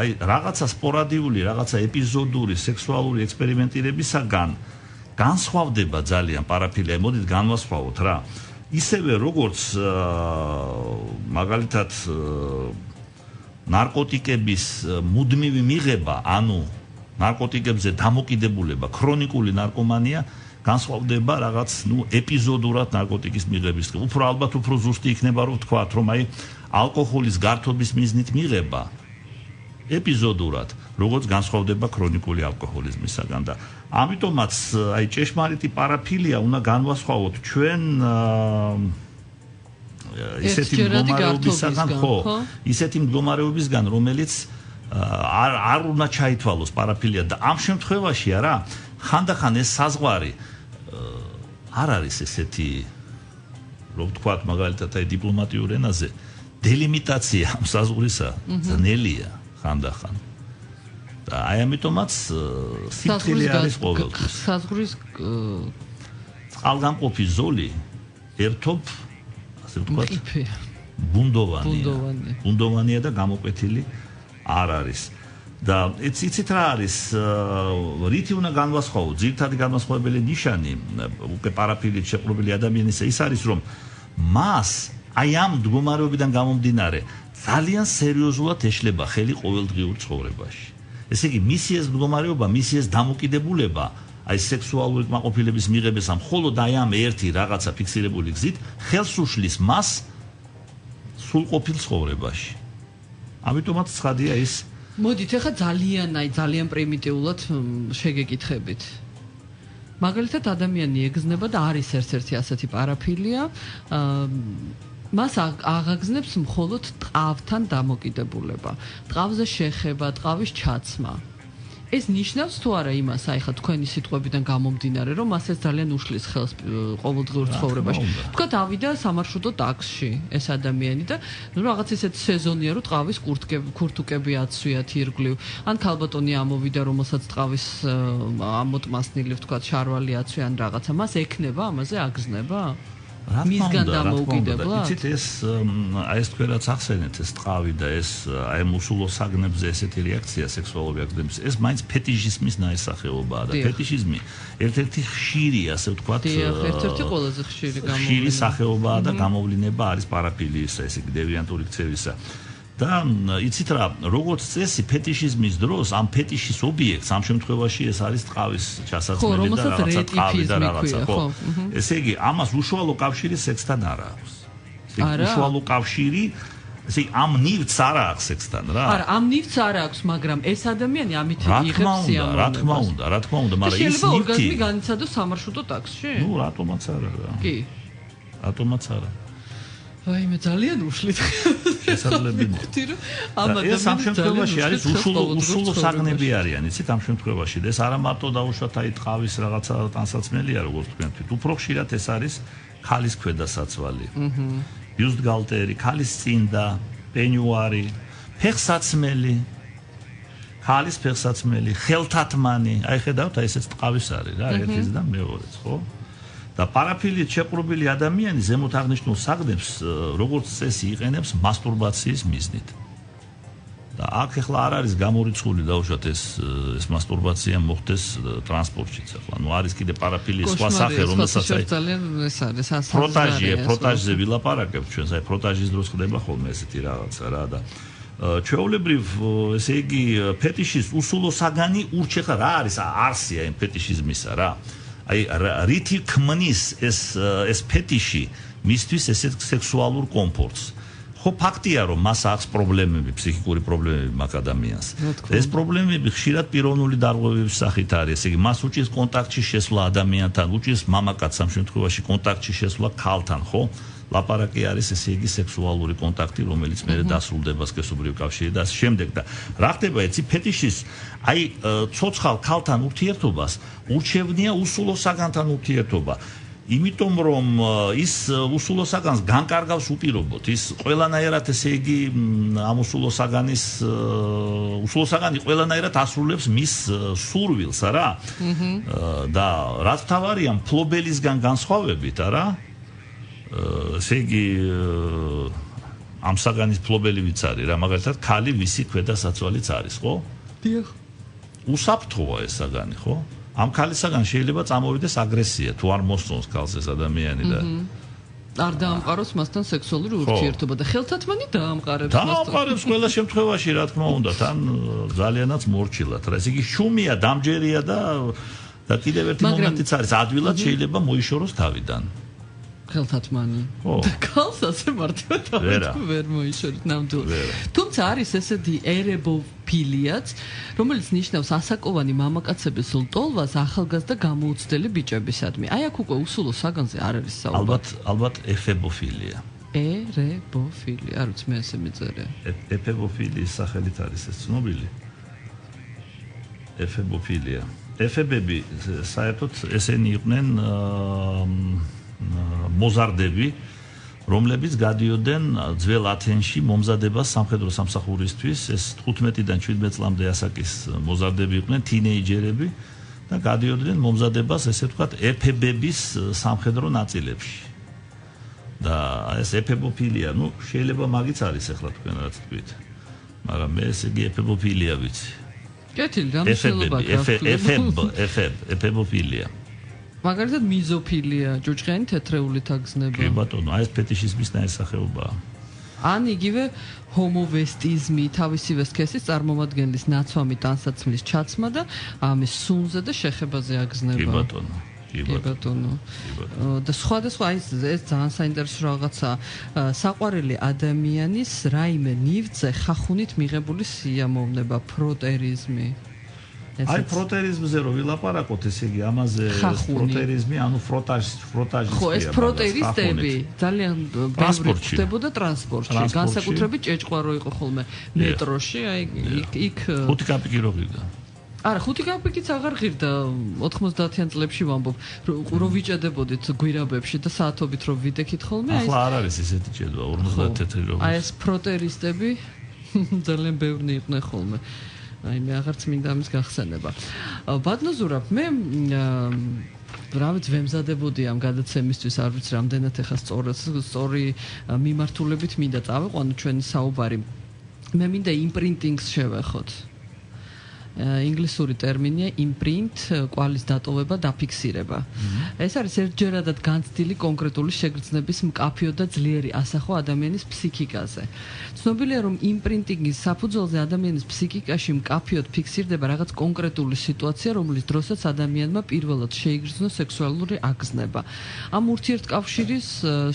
აი რაღაცა სპორადიული, რაღაცა ეპიზოდური სექსუალური ექსპერიმენტირებისაგან განსხვავდება ძალიან პარაფილია. მოდით განვასხვაოთ რა. ისევე როგორც მაგალითად ნარკოტიკების მუდმივი მიღება, ანუ ნარკოტიკებზე დამოკიდებულება, ქრონიკული ნარკომანია განსხვავდება რაღაც, ეპიზოდურად ნარკოტიკის მიღებისგან. უფრო ალბათ უფრო ზუსტი იქნება რომ ვთქვათ, რომ აი ალკოჰოლის გართობის მიზნით მიღება ეპიზოდურად, როგორც განსხვავდება ქრონიკული ალკოჰოლიზმისაგან და ამიტომაც აი ჭეშმარიტი პარაფილია უნდა განვასხვაოთ ჩვენ ისეთი მდგომარეობისგან, ხო, ისეთი მდგომარეობისგან, რომელიც არ უნდა ჩაითვალოს პარაფილია და ამ შემთხვევაში არა ხანდახან ეს საზღვარი არ არის ესეთი რომ ვთქვათ მაგალითად აი დიპლომატიურ ენაზე დელიმიტაცია ამ საზღვრისა ძნელია ხანდახან და აი ამიტომაც სიფრთხილე არის ყოველთვის საზღვრის წყალგამყოფი ზოლი ერთობ ასე ვთქვათ ბუნდოვანია და გამოკვეთილი არ არის და იცით რა არის რითი უნდა განვასხვაო ძირითადი განვასხვავებელი ნიშანი უკვე პარაფილით შეყრობილი ადამიანისა ის არის რომ მას აი ამ მდგომარეობიდან გამომდინარე ძალიან სერიოზულად ეშლება ხელი ყოველდღიურ ცხოვრებაში ესე იგი მისი ეს მდგომარეობა მისი ეს დამოკიდებულება აი სექსუალური კმაყოფილების მიღებისა მხოლოდ აი ამ ერთი რაღაცა ფიქსირებული გზით ხელს უშლის მას სრულყოფილ ცხოვრებაში ამიტომაც ცხადია ის მოდით ახლა ძალიან პრიმიტიულად შეგეკითხებით მაგალითად ადამიანი ეგზნება და არის ერთ-ერთი ასეთი პარაფილია მას აღაგზნებს მხოლოდ ტყავთან დამოკიდებულება ტყავზე შეხება ტყავის ჩაცმა ეს ნიშნავს თუ არა იმას აი ხა თქვენი სიტყვებიდან გამომდინარე რომ მას ეს ძალიან უშლის ხელს ყოველდღიურ ცხოვრებაში თქვა დავიდა სამარშრუტო ტაქსში ეს ადამიანი და რაღაც ისეთ სეზონია რომ ტყავის ქურთუკები აცვიათ ირგლივ ან ქალბატონი ამოვიდა რომელსაც ტყავის ამოტმასნილი ვთქვა შარვალი აცვიან რაღაცა მას ექნება ამაზე აგზნება მისგან დამოუკიდებლად იცით ეს აი ეს თქვენ რაც ახსენეთ ეს ტყავი და ეს აი მოსულო საგნებზე ესეთი რეაქცია სექსუალური აქტების ეს მაინც ფეტიშიზმის ნაირსახეობაა და ფეტიშიზმი ერთ-ერთი ხშირი ასე ვთქვათ ერთ-ერთი ყველაზე ხშირი სახეობაა და გამოვლინება არის პარაფილიისა ესე იგი დევიანტური ქცევისა და იცით რა როგორც წესი ფეტიშიზმის დროს ამ ფეტიშის ობიექტს ამ შემთხვევაში ეს არის ტყავის ჩასაცმელი და რაღაცა ტყავი და რაღაცა ხო ესე იგი ამას უშუალო კავშირი სექსთან არ აქვს უშუალო კავშირი ესე იგი ამ ნივთს არ აქვს სექსთან რა არა ამ ნივთს არ აქვს მაგრამ ეს ადამიანი ამით იღებს სიამოვნებას რა თქმა უნდა მაგრამ ის ნივთი ორგაზმი განიცადოს სამარშრუტო ტაქსში ნუ რატომაც არა რა კი რატომაც არა აი მე ძალიან უშლით შესაძლებელია. ეს ამ შემთხვევაში არის უშულო საგნები არიან, იცით, ამ შემთხვევაში და ეს არა მარტო დაუშვათ აი ტყავის რაღაცა ტანსაცმელია, როგორც თქვენ თქვით. უფრო ხშირად ეს არის ქალის ქვედასაცვალი. ბიუსტგალტერი, ქალის წინდა, პენიუარი, ფეხსაცმელი, ქალის ფეხსაცმელი, ხელთათმანი, აი ხედავთ, აი ესეც ტყავის არის რა, ერთიც და მეორეც, ხო? და პარაფილიით შეყრუბილი ადამიანი ზემოთ აღნიშნულ საგნებს როგორც წესი იყენებს მასტურბაციის მიზნით. და აქ ახლა არ არის გამორიცხული დაუშვათ ეს მასტურბაცია მოხდეს ტრანსპორტშიც ახლა. ნუ არის კიდე პარაფილიის სხვა სახე, რომელსაც აი ძალიან ეს არის პროტაჟზე ვილაპარაკებთ ჩვენს, აი პროტაჟის დროს ხდება ხოლმე ესეთი რაღაცა რა და ჩვეულებრივ ესე იგი ფეტიშის უსულო საგანი ურჩეხა რა არის არსია იმ ფეტიშიზმისა რა. აი რითი ქმნის ეს ფეტიში მისთვის ესეთ სექსუალურ კომფორტს. ხო ფაქტია რომ მას აქვს პრობლემები, ფსიქიკური პრობლემები მაგ ადამიანს. ეს პრობლემები ხშირად პიროვნული დარღვევების სახით არის. ესე იგი მას უჭირს კონტაქტში შესვლა ადამიანთან, უჭირს მამაკაცს ამ შემთხვევაში კონტაქტში შესვლა ქალთან, ხო? ლაპარაკი არის ესე იგი სექსუალური კონტაქტი, რომელიც მერე დასრულდება სქესობრივ კავშირში და შემდეგ და რა ხდება იცი ფეტიშის აი ცოცხალ ქალთან ურთიერთობას ურჩევნია უსულო საგანთან ურთიერთობა. იმიტომ რომ ის უსულო საგანს განკარგავს უპირობოდ, ის ყველანაირად ესე იგი ამ უსულო საგანი ყველანაირად ასრულებს მის სურვილს, არა? და რაც თავარია მფლობელისგან განსხვავებით, არა? ესე იგი ამ საგანის მფლობელი ვიც არის რა, მაგალითად ქალი ვისი ქვედასაცვალიც არის, ხო? დიახ. უსაფრთხოა ეს საგანი, ხო? ამ ქალისაგან შეიძლება წამოვიდეს აგრესია, თუ არ მოსწონს ქალს ეს ადამიანი და არ დაამყაროს მასთან სექსუალური ურთიერთობა და ხელთათმანი დაამყარებს მასთან. დაამყარებს ყველა შემთხვევაში, რა თქმა უნდა, თან ძალიანაც მორჩილად. რა, ესე იგი შუმია, დამჯერია და კიდევ ერთი მომენტიც არის, ადვილად შეიძლება მოიშოროს თავიდან. ხელთათმანი. და ქალს ასე მარტივად ვერ მოიშორეთ ნამდვილად. თუმცა არის ესეთი ერებოფილიაც, რომელიც ნიშნავს ასაკოვანი მამაკაცების ლტოლვას ახალგაზრდა გამოუცდელი ბიჭებისადმი. აი აქ უკვე უსულო საგანზე არ არის საუბარი. ალბათ ეფებოფილია. ერებოფილია, არ ვიცი მე ესე მიწერე. ეფებოფილიის სახელით არის ეს ცნობილი. ეფებოფილია. ეფებები საერთოდ ესენი იყვნენ მოზარდები, რომლებიც გადიოდნენ ძველ ათენში მომზადებას სამხედრო სამსახურისთვის, ეს 15-დან 17 წლამდე ასაკის მოზარდები იყვნენ, თინეიჯერები და გადიოდნენ მომზადებას, ესე ვთქვათ, ეფებების სამხედრო ნაწილებში. და ეს ეფებოფილია, ნუ შეიძლება მაგიც არის ახლა თქვენ რაც თქვით. მაგრამ მე ესე იგი ეფებოფილია ვიცი. კეთილი, გამოსილობა ეფებოფილია. მაგალითად მიზოფილია, ჯუჯღიანი თეთრეულით აგზნება. კი ბატონო, აი ეს ფეტიშიზმის ნაირსახეობაა. ან იგივე ჰომოვესტიზმი, თავისივე სქესის წარმომადგენლის ნაცვამი ტანსაცმლის ჩაცმა და ამის სუნზე და შეხებაზე აგზნება. კი ბატონო. კი ბატონო. და სხვადასხვა ეს ძალიან საინტერესო რაღაცა, საყვარელი ადამიანის რაიმე ნივთზე ხახუნით მიღებული სიამოვნება, პროტერიზმი. აი პროტერიზმზე რო ვილაპარაკოთ, ესე იგი ამაზე პროტერიზმი, ანუ ფროტაჟის ხო, ეს პროტერისტები ძალიან ბევრი ხდებოდა ტრანსპორტში, განსაკუთრებით ჭეჭყვარო იყო ხოლმე მეტროში, აი იქ 5 კაპიკი რო ღირდა. არა, 5 კაპიკიც აღარ ღირდა 90-იან წლებში ვამბობ, რო ვიჭედებოდით გვირაბებში და საათობით რო ვიდექით ხოლმე, აი ახლა არ არის ესეთი ჭედვა, 50 თეთრი რო. აი ეს პროტერისტები ძალიან ბევრი იყვნენ ხოლმე. აი მე აღარც მინდა ამის გახსენება. ბატონო ზურაბ, მე რა ვიცი ვემზადებოდი ამ გადაცემისთვის, არ ვიცი რამდენად ეხა სწორი მიმართულებით მინდა წავიყვანო ჩვენი საუბარი. მე მინდა იმპრინტინგს შევეხოთ. ინგლისური ტერმინია imprint, კვალის დატოვება, დაფიქსირება. ეს არის ერთჯერადად განცდილი კონკრეტული შეგრძნების მკაფიო და ძლიერი ასახვა ადამიანის ფსიქიკაზე. ცნობილია, რომ იმპრინტინგის საფუძველზე ადამიანის ფსიქიკაში მკაფიოდ ფიქსირდება რაღაც კონკრეტული სიტუაცია, რომლის დროსაც ადამიანმა პირველად შეიგრძნო სექსუალური აგზნება. ამ ურთიერთკავშირის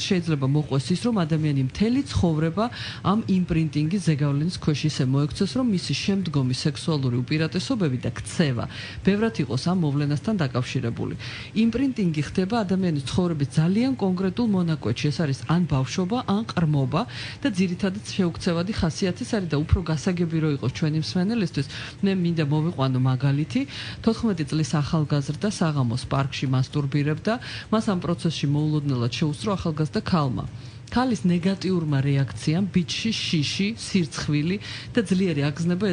შეიძლება მოყვეს ის, რომ ადამიანი მთელი ცხოვრება ამ იმპრინტინგის ზეგავლენის ქვეშ ისე მოექცეს, რომ მისი შემდგომი სექსუალური უპირატესობა უპირატესობები და ქცევა ბევრად იყოს ამ მოვლენასთან დაკავშირებული. იმპრინტინგი ხდება ადამიანის ცხოვრების ძალიან კონკრეტულ მონაკვეთში. ეს არის ან ბავშვობა, ან ყრმობა და ძირითადად შეუქცევადი ხასიათის არის და უფრო გასაგები რო იყოს ჩვენი მსმენელისთვის. მე მინდა მოვიყვანო მაგალითი. 14 წლის ახალგაზრდა საღამოს პარკში მასტურბირებდა, მას ამ პროცესში მოულოდნელად შეუსწრო ახალგაზრდა ქალმა. ქალის ნეგატიურმა რეაქციამ ბიჭში შიში, სირცხვილი და ძლიერი აგზნება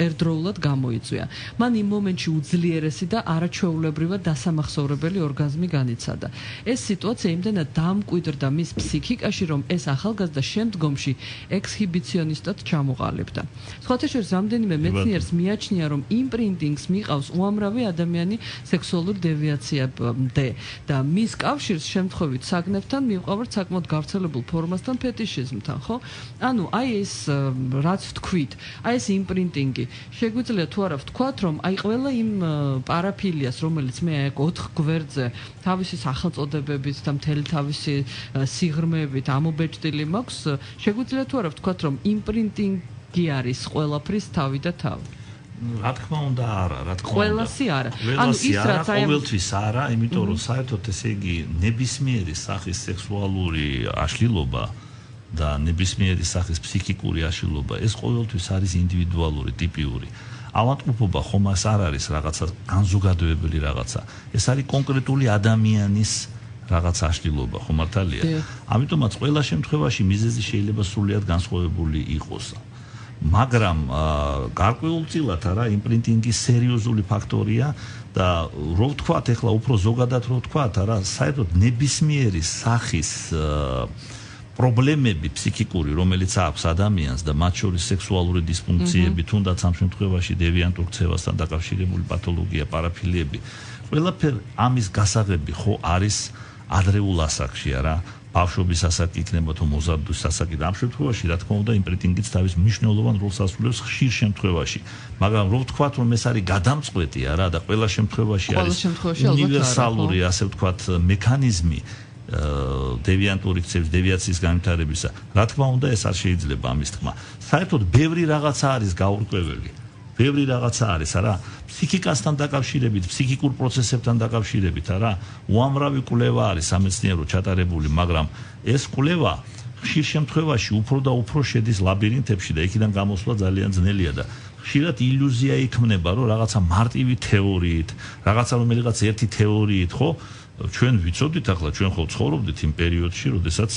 ერთდროულად გამოიწვია. მან იმ მომენტში უძლიერესი და არაჩვეულებრივად დასამახსოვრებელი ორგაზმი განიცადა. ეს სიტუაცია იმდენად დაამკვიდრდა მის ფსიქიკაში, რომ ეს ახალგაზრდა შემდგომში ექსჰიბიციონისტად ჩამოყალიბდა. სხვათა შორის რამდენიმე მეცნიერს მიაჩნია, რომ იმპრინტინგს მიყავს უამრავი ადამიანი სექსუალური დევიაციამდე და მის კავშირს შემთხვევით საგნებთან მივყავართ საკმაოდ გავრცელებულ ფორმასთან ფეტიშიზმთან, ხო? ანუ აი ეს რაც ვთქვით, აი ეს იმპრინტინგი, შეგვიძლია თუ არა ვთქვათ, რომ აი ყველა იმ პარაფილიას, რომელიც მე აქ 4 გვერდზე თავისი სახელწოდებებით და მთელი თავისი სიღრმეებით ამობეჭდილი მაქვს, შეგვიძლია თუ არა ვთქვათ, რომ იმპრინტინგი არის ყველაფრის თავი და თავი. რა თქმა უნდა არა, რა თქმა უნდა. ყველასი არა. ანუ ის რაც აი ყოველთვის არა, იმიტომ რომ საერთოდ ესე იგი ნებისმიერი სახის სექსუალური აშლილობა და ნებისმიერი სახის ფსიქიკური აშლილობა ეს ყოველთვის არის ინდივიდუალური, ტიპიური. ავადმყოფობა ხომ ეს არ არის რაღაცა განზოგადოებელი რაღაცა. ეს არის კონკრეტული ადამიანის რაღაც აშლილობა, ხო მართალია? ამიტომაც ყველა შემთხვევაში მიზეზი შეიძლება სრულიად განსხვავებული იყოს. მაგრამ გარკვეულწილად არა იმპრინტინგის სერიოზული ფაქტორია და რო ვთქვათ ეხლა უფრო ზოგადად რო ვთქვათ არა საერთოდ ნებისმიერი სახის პრობლემები ფსიქიკური რომელიც აქვს ადამიანს და მათ შორის სექსუალური დისფუნქციები თუნდაც ამ შემთხვევაში დევიანტურ ქცევასთან დაკავშირებული პათოლოგია პარაფილიები ყველაფერი ამის გასაღები ხო არის ადრეულ ასაკში არა ბავშვობის ასაკი იქნება თუ მოზარდობის ასაკი და ამ შემთხვევაში რა თქმა უნდა იმპრინტინგიც თავის მნიშვნელოვან როლს ასრულებს ხშირ შემთხვევაში მაგრამ რო ვთქვათ რომ ეს არის გადამწყვეტი არა და ყველა შემთხვევაში არის უნივერსალური ასე ვთქვათ მექანიზმი დევიანტური ქცევის დევიაციის განვითარებისა რა თქმა უნდა ეს არ შეიძლება ამის თქმა საერთოდ ბევრი რაღაცა არის გაურკვეველი ბევრი რაღაცა არის არა ფსიქიკასთან დაკავშირებით ფსიქიკურ პროცესებთან დაკავშირებით არა უამრავი კვლევა არის სამეცნიერო ჩატარებული მაგრამ ეს კვლევა ხშირ შემთხვევაში უფრო და უფრო შედის ლაბირინთებში და იქიდან გამოსვლა ძალიან ძნელია და ხშირად ილუზია იქმნება რომ რაღაცა მარტივი თეორიით რაღაცა რომელიღაც ერთი თეორიით ხო ჩვენ ვიცოდით ახლა ჩვენ ხო ცხოვრობდით იმ პერიოდში როდესაც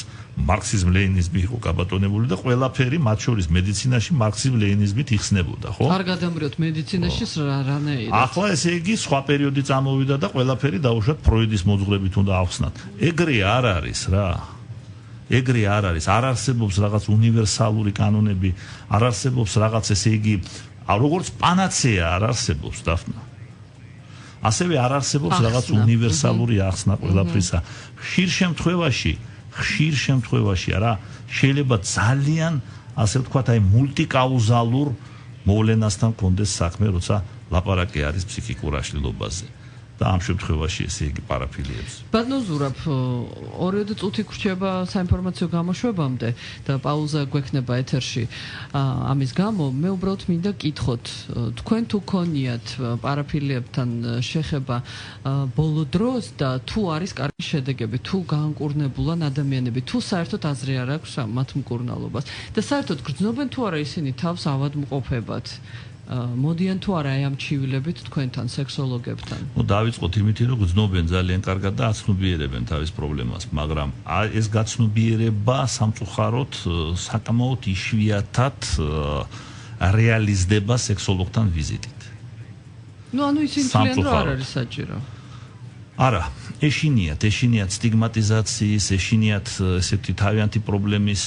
მარქსიზმ-ლენინიზმი იყო გაბატონებული და ყველაფერი მათ შორის მედიცინაში მარქსიზმ-ლენინიზმით იხსნებოდა ხო არ გადამრიოთ მედიცინაში რანაირად ახლა ესე იგი სხვა პერიოდი წამოვიდა და ყველაფერი დაუშვათ ფროიდის მოძღვრებით უნდა ავხსნათ ეგრე არ არის რა ეგრე არ არის არ არსებობს რაღაც უნივერსალური კანონები არ არსებობს რაღაც ესე იგი როგორც პანაცეა არ არსებობს დაფნა ასევე არ არსებობს რაღაც უნივერსალური ახსნა ყველაფრისა. ხშირ შემთხვევაში არა შეიძლება ძალიან ასე ვთქვათ აი მულტიკაუზალურ მოვლენასთან კონდეს საქმე, როცა ლაპარაკი არის ფსიქიკურ აშლილობაზე. და ამ შემთხვევაში ესე იგი პარაფილიებს. ბატონო ზურაბ, 2 წუთი გრჩება საინფორმაციო გამოშვებამდე და პაუზა გვექნება ეთერში. ამის გამო მე უბრალოდ მინდა გკითხოთ, თქვენ თუ გქონიათ პარაფილიებთან შეხება ბოლო დროს და თუ არის კარგი შედეგები, თუ გაანკურნებულან ადამიანები, თუ საერთოდ აზრი არ აქვს მათ მკურნალობას და საერთოდ გრძნობენ თუ არა ისინი თავს ავადმყოფებად. მოდიან თუ არა აი ამ ჩივილებით თქვენთან სექსოლოგებთან. ნუ დავიწყოთ იმით რომ გრძნობენ ძალიან კარგად და აცნობიერებენ თავის პრობლემას, მაგრამ ეს გაცნობიერება სამწუხაროდ საკმაოდ იშვიათად რეალიზდება სექსოლოგთან ვიზიტით. ნუ ანუ ისინი თვლიან რომ არ არის საჭირო. არა, ეშინიათ სტიგმატიზაციის, ეშინიათ ესეთი თავიანთი პრობლემის,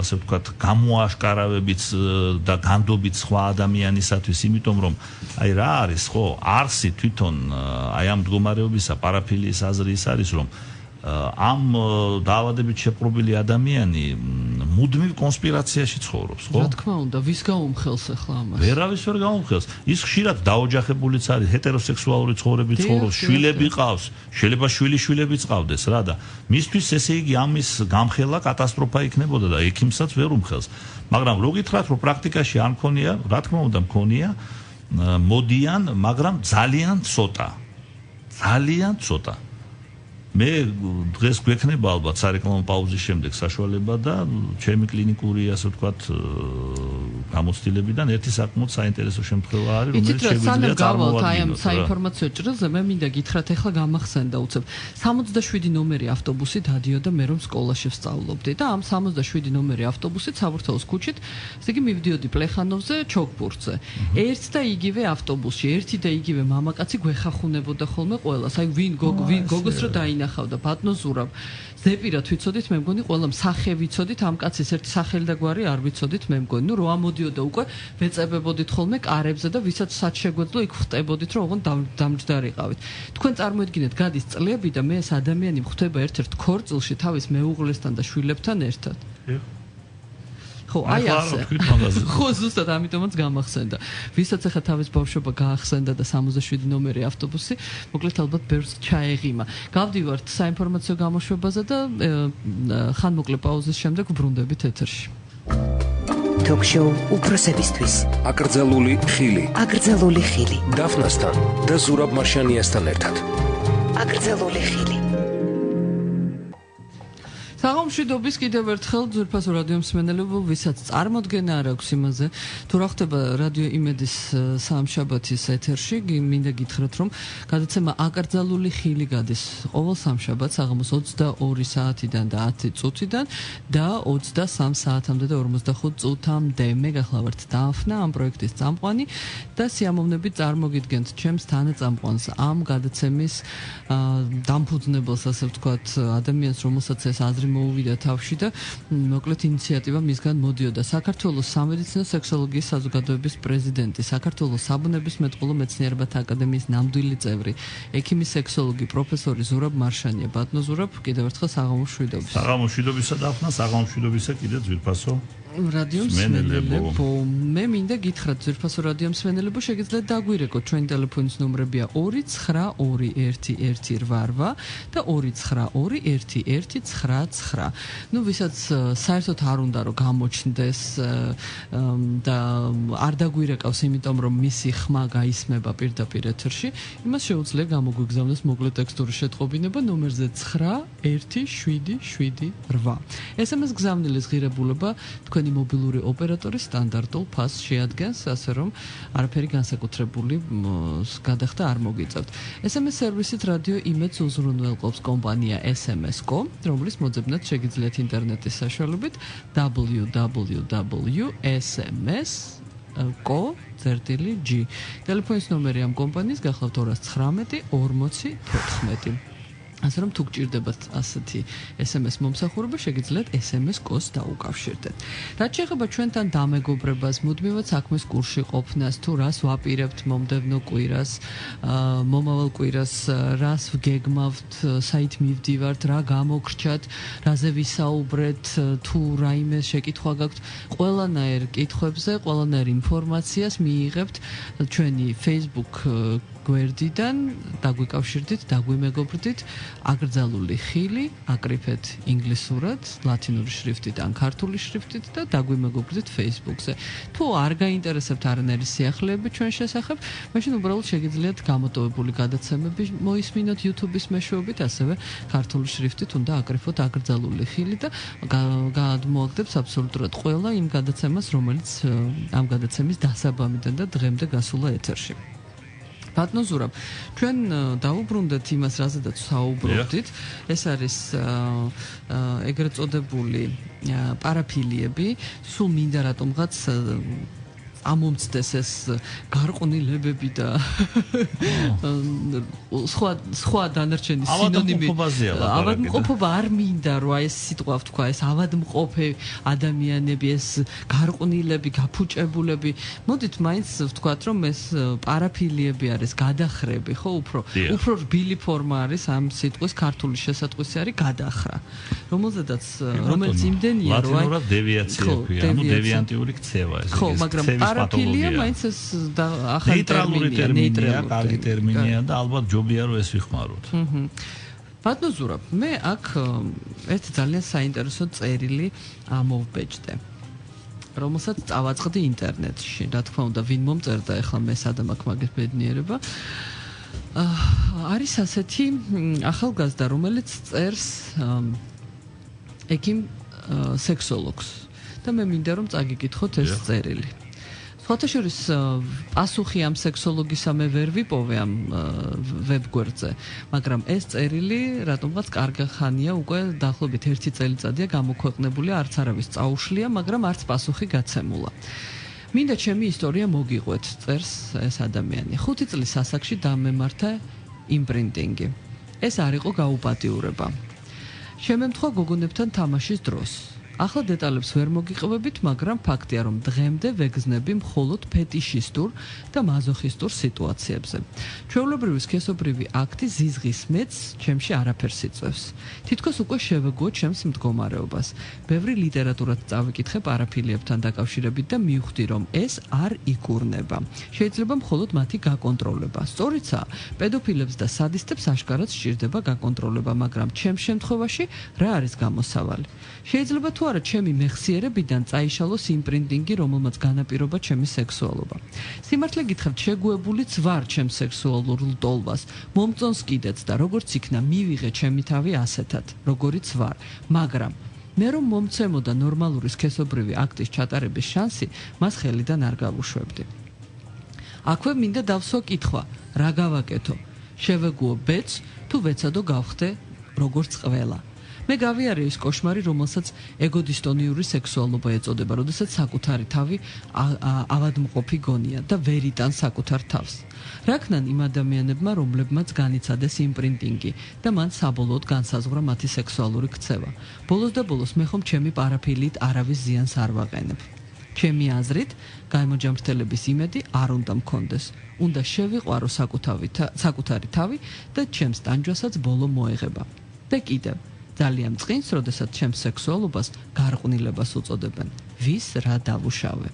ასე ვთქვათ, გამოაშკარავებით და განდობით სხვა ადამიანისათვის, იმიტომ რომ აი რა არის, ხო, არსი თვითონ აი ამ მდგომარეობისა პარაფილიის აზრი ის არის, რომ ამ დაავადებით შეპყრობილი ადამიანი მუდმივ კონსპირაციაში ცხოვრობს, ხო? რა თქმა უნდა, ვის გაუმხელს ახლა ამას? ვერავის ვერ გაუმხელს. ის ხშირად დაოჯახებულიც არის, ჰეტეროსექსუალური ცხოვრებით ცხოვრობს, შვილები ყავს, შეიძლება შვილიშვილებიც ყავდეს რა და მისთვის ესე იგი ამის გამხელა კატასტროფა იქნებოდა და ექიმსაც ვერ უმხელს. მაგრამ რო გითხრათ, რომ პრაქტიკაში არ მქონია, რა თქმა უნდა მქონია მოდიან, მაგრამ ძალიან ცოტა. მე დღეს გვექნება ალბათ სარეკლამო პაუზის შემდეგ საშუალება და ჩემი კლინიკური ასე ვთქვათ გამოცდილებიდან ერთი საკმაოდ საინტერესო შემთხვევა არის, რომელიც შეგვიძლია წარმოვადგინოთ. საინფორმაციო ჭრილზე მე მინდა გითხრათ ახლა გამახსენდა უცებ 67 ნომერი ავტობუსი დადიოდა მე რომ სკოლაში ვსწავლობდი და ამ 67 ნომერი ავტობუსით საბურთალოს ქუჩით ესე იგი მივდიოდი პლეხანოვზე ჩოქბურთზე. ერთ და იგივე ავტობუსში ერთი და იგივე მამაკაცი გვეხახუნებოდა ხოლმე ყველას. აი ვინ გოგოს რო დაინახავდა ბატონო ზურაბ ზეპირად ვიცოდით მე მგონი ყველამ სახე ვიცოდით ამ კაცის ერთი სახელი და გვარი არ ვიცოდით მე მგონი ნუ რო ამოდიოდა უკვე ვეწებებოდით ხოლმე კარებზე და ვისაც სად შეგვეძლო იქ ხვდებოდით რომ ოღონდ დამჯდარიყავით თქვენ წარმოედგინეთ გადის წლები და მე ეს ადამიანი ხვდება ერთ-ერთ ქორწილში თავის მეუღლესთან და შვილებთან ერთად ხო აი ასე ხო ზუსტად ამიტომაც გამახსენდა ვისაც ახლა თავის ბავშვობა გაახსენდა და 67 ნომერი ავტობუსი მოკლედ ალბათ ბევრს ჩაეღიმა გავდივართ საინფორმაციო გამოშვებაზე და ხანმოკლე პაუზის შემდეგ ვბრუნდებით ეთერში ток-შოუ უფროსებისთვის აკრძალული ხილი დაფნასთან და ზურაბ მარშანიასთან ერთად აკრძალული ხილი საღამოშვიდობის კიდევ ერთხელ ძვირფასო რადიო მსმენელებო, ვისაც წარმოდგენა არ აქვს იმაზე, თუ რა ხდება რადიო იმედის სამშაბათის ეთერში, მინდა გითხრათ, რომ გადაცემა აკრძალული ხილი გადის ყოველ სამშაბათს საღამოს 22 საათიდან და 10 წუთიდან და 23 საათამდე და 45 წუთამდე. მე გახლავართ დაფნა, ამ პროექტის წამყვანი და სიამოვნებით წარმოგიდგენთ ჩემს თანაწამყვანს ამ გადაცემის დამფუძნებელს, ასე ვთქვათ, ადამიანს, რომელსაც ეს აზრი მოუვიდა თავში და მოკლედ ინიციატივა მისგან მოდიოდა საქართველოს სამედიცინო სექსოლოგიის საზოგადოების პრეზიდენტი, საქართველოს საბუნებისმეტყველო მეცნიერებათა აკადემიის ნამდვილი წევრი, ექიმი სექსოლოგი პროფესორი ზურაბ მარშანია. ბატონო ზურაბ, კიდევ ერთხელ საღამოშვიდობის. საღამოშვიდობისა დაფნა, საღამოშვიდობისა კიდევ ძვირფასო რადიო მსმენელებო, მე მინდა გითხრათ ძვირფასო რადიო მსმენელებო, შეგიძლიათ დაგვირეკოთ ჩვენი ტელეფონის ნომრებია 2922188 და 2921199. ნუ ვისაც საერთოდ არ უნდა რომ გამოჩნდეს და არ დაგვირეკავს, იმიტომ რომ მისი ხმა გაისმება პირდაპირ ეთერში, იმას შეუძლია გამოგვიგზავნოს მოკლე ტექსტური შეტყობინება ნომერზე 917778. SMS გზავნილის ღირებულება თქვენი მობილური ოპერატორის სტანდარტულ ფასს შეადგენს, ასე რომ არაფერი განსაკუთრებული გადახდა არ მოგიწევთ. SMS სერვისით რადიო იმედს უზრუნველყოფს კომპანია SMS-Co, რომლის მოძებნად შეგიძლიათ ინტერნეტის საშუალებით www.sms.co.g. ტელეფონის ნომერი ამ კომპანიის გახლავთ 219 40 14. ასე რომ თუ გჭირდებათ ასეთი SMS მომსახურება, შეგიძლიათ SMS-კოს დაუკავშირდეთ. რაც შეეხება ჩვენთან დამეგობრებას, მუდმივად საქმის კურსში ყოფნას, თუ რას ვაპირებთ მომდევნო კვირას, მომავალ კვირას, რას ვგეგმავთ, საით მივდივართ, რა გამოგრჩათ, რაზე ვისაუბრეთ, თუ რაიმე შეკითხვა გაქვთ, ყველანაირ კითხვებზე, ყველანაირ ინფორმაციას მიიღებთ ჩვენი Facebook გვერდიდან, დაგვიკავშირდით, დაგვიმეგობრდით, აკრძალული ხილი, აკრიფეთ ინგლისურად, ლათინური შრიფტით ან ქართული შრიფტით და დაგვიმეგობრდით Facebook-ზე. თუ არ გაინტერესებთ არანაირი სიახლეები ჩვენ შესახებ, მაშინ უბრალოდ შეგიძლიათ გამოტოვებული გადაცემები მოისმინოთ YouTube-ის მეშვეობით, ასევე ქართული შრიფტით უნდა აკრიფოთ აკრძალული ხილი და გადმოაგდებს აბსოლუტურად ყველა იმ გადაცემას, რომელიც ამ გადაცემის დასაბამიდან და დღემდე გასულა ეთერში. ბატონო ზურაბ, ჩვენ დავუბრუნდეთ იმას, რაზედაც საუბრობდით. ეს არის ეგრეთ წოდებული პარაფილიები, სულ მინდა რატომღაც ამომცდეს ეს გარყვნილებები და სხვა დანარჩენი სინონიმი. ავადმყოფობა არ მინდა, რომ ეს სიტყვა ვთქვა, ეს ავადმყოფი ადამიანები, ეს გარყვნილები, გაფუჭებულები. მოდით მაინც ვთქვათ, რომ ეს პარაფილიები არის, გადახრები, ხო, უფრო რბილი ფორმა არის ამ სიტყვის ქართული შესატყვისი არის გადახრა. რომელიც იმდენია, რომ ლათინურად დევიაცია ქვია, ანუ დევიანტიური ქცევა ეს. ხო, მაგრამ პარაფილია მაინც ეს ახალი ტერმინია, კარგი ტერმინია და ალბათ ჯობია რომ ეს ვიხმაროთ. ბატონო ზურაბ, მე აქ ერთი ძალიან საინტერესო წერილი ამოვბეჭდე. რომელსაც წავაწყდი ინტერნეტში. რა თქმა უნდა, ვინ მომწერდა ახლა მე სადამ აქ მაგის ბედნიერება. არის ასეთი ახალგაზრდა, რომელიც წერს ექიმ სექსოლოგს და მე მინდა რომ წაგიკითხოთ ეს წერილი. სხვათა შორის პასუხი ამ სექსოლოგისა მე ვერ ვიპოვე ამ ვებგვერდზე, მაგრამ ეს წერილი რატომღაც კარგი ხანია უკვე დაახლოებით 1 წელიწადია გამოქვეყნებული, არც არავის წაუშლია, მაგრამ არც პასუხი გაცემულა. მინდა ჩემი ისტორია მოგიყვეთ, წერს ეს ადამიანი. 5 წლის ასაკში დამემართა იმპრინტინგი. ეს არ იყო გაუპატიურება. შემემთხვა გოგონებთან თამაშის დროს. ახლა დეტალებს ვერ მოგიყვებით, მაგრამ ფაქტია, რომ დღემდე ვეგზნები მხოლოდ ფეტიშისტურ და მაზოხისტურ სიტუაციებზე. ჩვეულებრივი სქესობრივი აქტი ზიზღის მეც ჩემში არაფერს იწევს. თითქოს უკვე შევეგუო ჩემს მდგომარეობას. ბევრი ლიტერატურაც წავიკითხე პარაფილიებთან დაკავშირებით და მივხვდი, რომ ეს არ იკურნება. შეიძლება მხოლოდ მათი გაკონტროლება. სწორიცაა, პედოფილებს და სადისტებს აშკარად სჭირდება გაკონტროლება, მაგრამ ჩემს შემთხვევაში რა არის გამოსავალი? შეიძლება თუ არა ჩემი მეხსიერებიდან წაიშალოს იმპრინტინგი, რომელმაც განაპირობა ჩემი სექსუალობა. სიმართლე გითხრათ, შეგუებულიც ვარ ჩემს სექსუალურ ლტოლვას, მომწონს კიდეც და როგორც იქნა მივიღე ჩემი თავი ასეთად, როგორიც ვარ, მაგრამ მე რომ მომცემოდა ნორმალური სქესობრივი აქტის ჩატარების შანსი, მას ხელიდან არ გავუშვებდი. აქვე მინდა დავსვა კითხვა, რა გავაკეთო? შევეგუო ბედს თუ ვეცადო გავხდე როგორც ყველა? მე გავიარე ის კოშმარი, რომელსაც ეგოდისტონიური სექსუალობა ეწოდება, როდესაც საკუთარი თავი ავადმყოფი გონია და ვერ იტანს საკუთარ თავს. რა ქნან იმ ადამიანებმა, რომლებმაც განიცადეს იმპრინტინგი და მან საბოლოოდ განსაზღვრა მათი სექსუალური ქცევა. ბოლოს და ბოლოს მე ხომ ჩემი პარაფილიით არავის ზიანს არ ვაყენებ. ჩემი აზრით, გამოჯამრთელების იმედი არ უნდა მქონდეს. უნდა შევიყვარო საკუთარი თავი და ჩემს ტანჯვასაც ბოლო მოეღება. და კიდევ ძალიან წყინს, როდესაც ჩემს სექსუალობას გარყვნილებას უწოდებენ. ვის რა დავუშავე?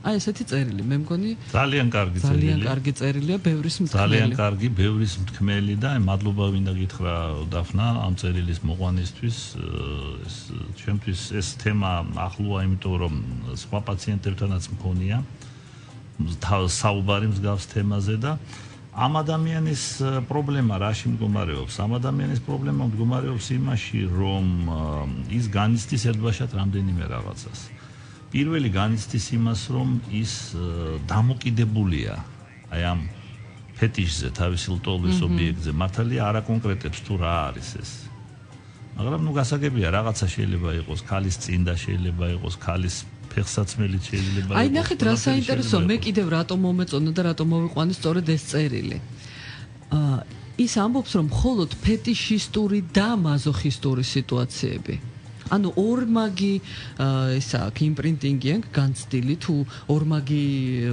აი ესეთი წერილი, მე მგონი ძალიან კარგი წერილია. ძალიან კარგი წერილია, ბევრის მთქმელი. ძალიან კარგი, ბევრის მთქმელი და მადლობა მინდა გითხრა დაფნა ამ წერილის მოყვანისთვის. ჩემთვის ეს თემა ახლოა, იმიტომ რომ სხვა პაციენტებთანაც მქონია საუბარი მსგავს თემაზე და ამ ადამიანის პრობლემა რაში მდგომარეობს? ამ ადამიანის პრობლემა მდგომარეობს იმაში, რომ ის განიცდის ერთბაშად რამდენიმე რაღაცას. პირველი განიცდის იმას, რომ ის დამოკიდებულია აი ამ ფეტიშზე, თავისი ლტოლვის ობიექტზე. მართალია არ აკონკრეტებს თუ რა არის ეს. მაგრამ გასაგებია, რაღაცა შეიძლება იყოს ქალის წინდა, შეიძლება იყოს ქალის ფეხსაცმელი შეიძლება იყოს. აი ნახეთ რა საინტერესო, მე კიდევ რატომ მომეწონა და რატომ მოვიყვანე სწორედ ეს წერილი. ის ამბობს, რომ მხოლოდ ფეტიშისტური და მაზოხისტური სიტუაციები. ანუ ორმაგი ისა იმპრინტინგი აქვს განცდილი თუ ორმაგი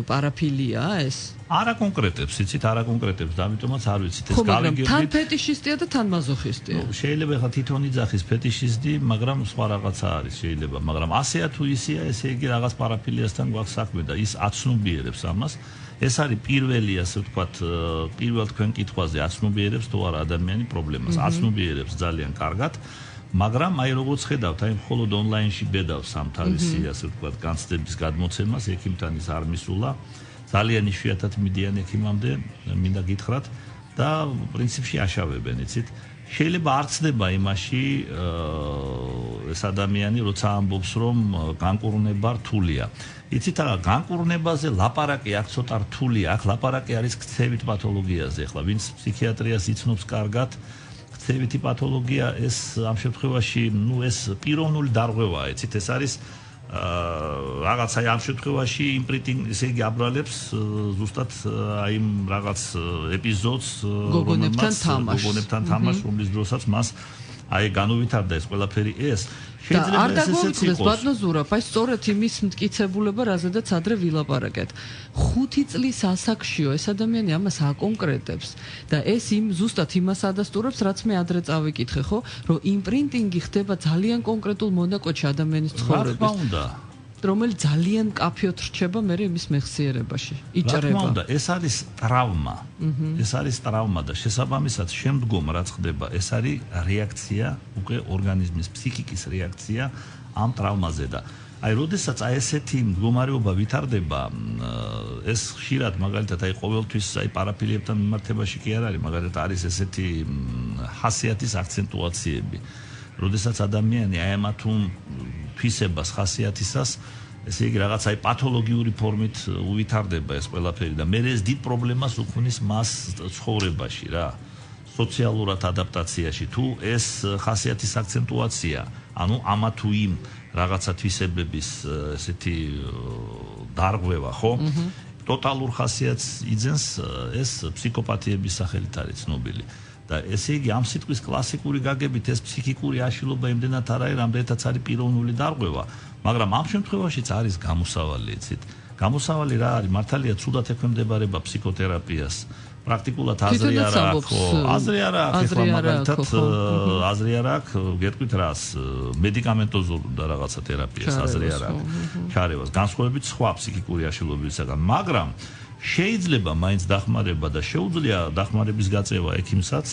პარაფილია ეს? არა კონკრეტებს, იცით, არა კონკრეტებს, და ამიტომაც არ ვიცით ეს გავიგებთ. თან ფეტიშისტია და თან მაზოხისტია. შეიძლება ხა თვითონ იძახის ფეტიშისტი, მაგრამ სხვა რაღაცა არის შეიძლება, მაგრამ ასეა თუ ისეა, ესე იგი რაღაც პარაფილიასთან გვაქვს საქმე და ის აცნობიერებს ამას. ეს არის პირველი, ასე ვთქვათ, პირველ თქვენ კითხვაზე აცნობიერებს თუ არა ადამიანი პრობლემას, აცნობიერებს ძალიან კარგად. მაგრამ აი როგორც ხედავთ, აი მხოლოდ ონლაინში ბედავს ამ თავისი, ასე ვთქვათ, განცდების გადმოცემას, ექიმთან ის არ მისულა. ძალიან იშვიათად მიდიან ექიმამდე, მინდა გითხრათ და პრინციპში აშავებენ, იცით. შეიძლება არ ცდება იმაში ეს ადამიანი, როცა ამბობს, რომ განკურნება რთულია. იცით, რა განკურნებაზე ლაპარაკი აქ ცოტა რთულია, აქ ლაპარაკი არის ქცევით პათოლოგიაზე. ახლა ვინც ფსიქიატრიას იცნობს კარგად, ქცევითი პათოლოგია ეს ამ შემთხვევაში, ეს პიროვნული დარღვევაა, იცით, ეს არის რაღაცა ამ შემთხვევაში იმპრინტინგ, ესე იგი აბრალებს ზუსტად აი იმ რაღაც ეპიზოდს, გოგონებთან თამაშს, რომლის დროსაც მას აი განუვითარდა ეს ყველაფერი ეს. არ დაგვაუწყდეს ბატონო ზურაბ, აი სწორედ იმის მტკიცებულება, რაზედაც ადრე ვილაპარაკეთ. 5 წლის ასაკშიო ეს ადამიანი ამას აკონკრეტებს და ეს ზუსტად იმას ადასტურებს, რაც მე ადრე წავიკითხე, ხო, რომ იმპრინტინგი ხდება ძალიან კონკრეტულ მონაკვეთში ადამიანის ცხოვრების. რა თქმა უნდა, რომელიც ძალიან კაფეოთ რჩება მე იმის მეხსიერებაში. იჭრება. რა თქმა უნდა, ეს არის ტრავმა. ეს არის ტრავმა და შესაბამისად შემდგომ რაც ხდება, ეს არის რეაქცია, უკვე ორგანიზმის ფსიქიკის რეაქცია ამ ტრავმაზე და აი, როდესაც აი ესეთი მდგომარეობა ვითარდება, ეს ხშირად მაგალითად აი ყოველთვის აი პარაფილიებთან მიმართებაში კი არ არის, მაგალითად არის ესეთი ხასიათის აქცენტუაციები. როდესაც ადამიანი აი ამა თუ თვისებას ხასიათისას ესე იგი რაღაც აი პათოლოგიური ფორმით უვითარდება ეს ყველაფერი და მე ეს დიდ პრობლემას უქმნის მას ცხოვრებაში რა. სოციალურად ადაპტაციაში თუ ეს ხასიათის აქცენტუაცია, ანუ ამა თუ იმ რაღაცა თვისებების ესეთი დარღვევა, ხო? ტოტალურ ხასიათს იძენს ეს ფსიქოპათიების სახელით არის ცნობილი. და ესე იგი ამ სიტყვის კლასიკური გაგებით ეს ფსიქიკური აშლილობა იმდენად არ არის, რამდენადაც არის პიროვნული დარღვევა, მაგრამ ამ შემთხვევაშიც არის გამოსავალი, იცით? გამოსავალი რა არის? მართალია ცუდად ექვემდებარება ფსიქოთერაპიას. პრაქტიკულად აზრი არ აქვს, აზრი არ აქვს, ეხლა მაგალითად აზრი არ აქვს, გეტყვით რას, მედიკამენტოზურ და რაღაცა თერაპიას აზრი არ აქვს, ჩარევას, განსხვავებით სხვა ფსიქიკური აშლილობისაგან, მაგრამ შეიძლება მაინც დახმარება და შეუძლია დახმარების გაწევა ექიმსაც,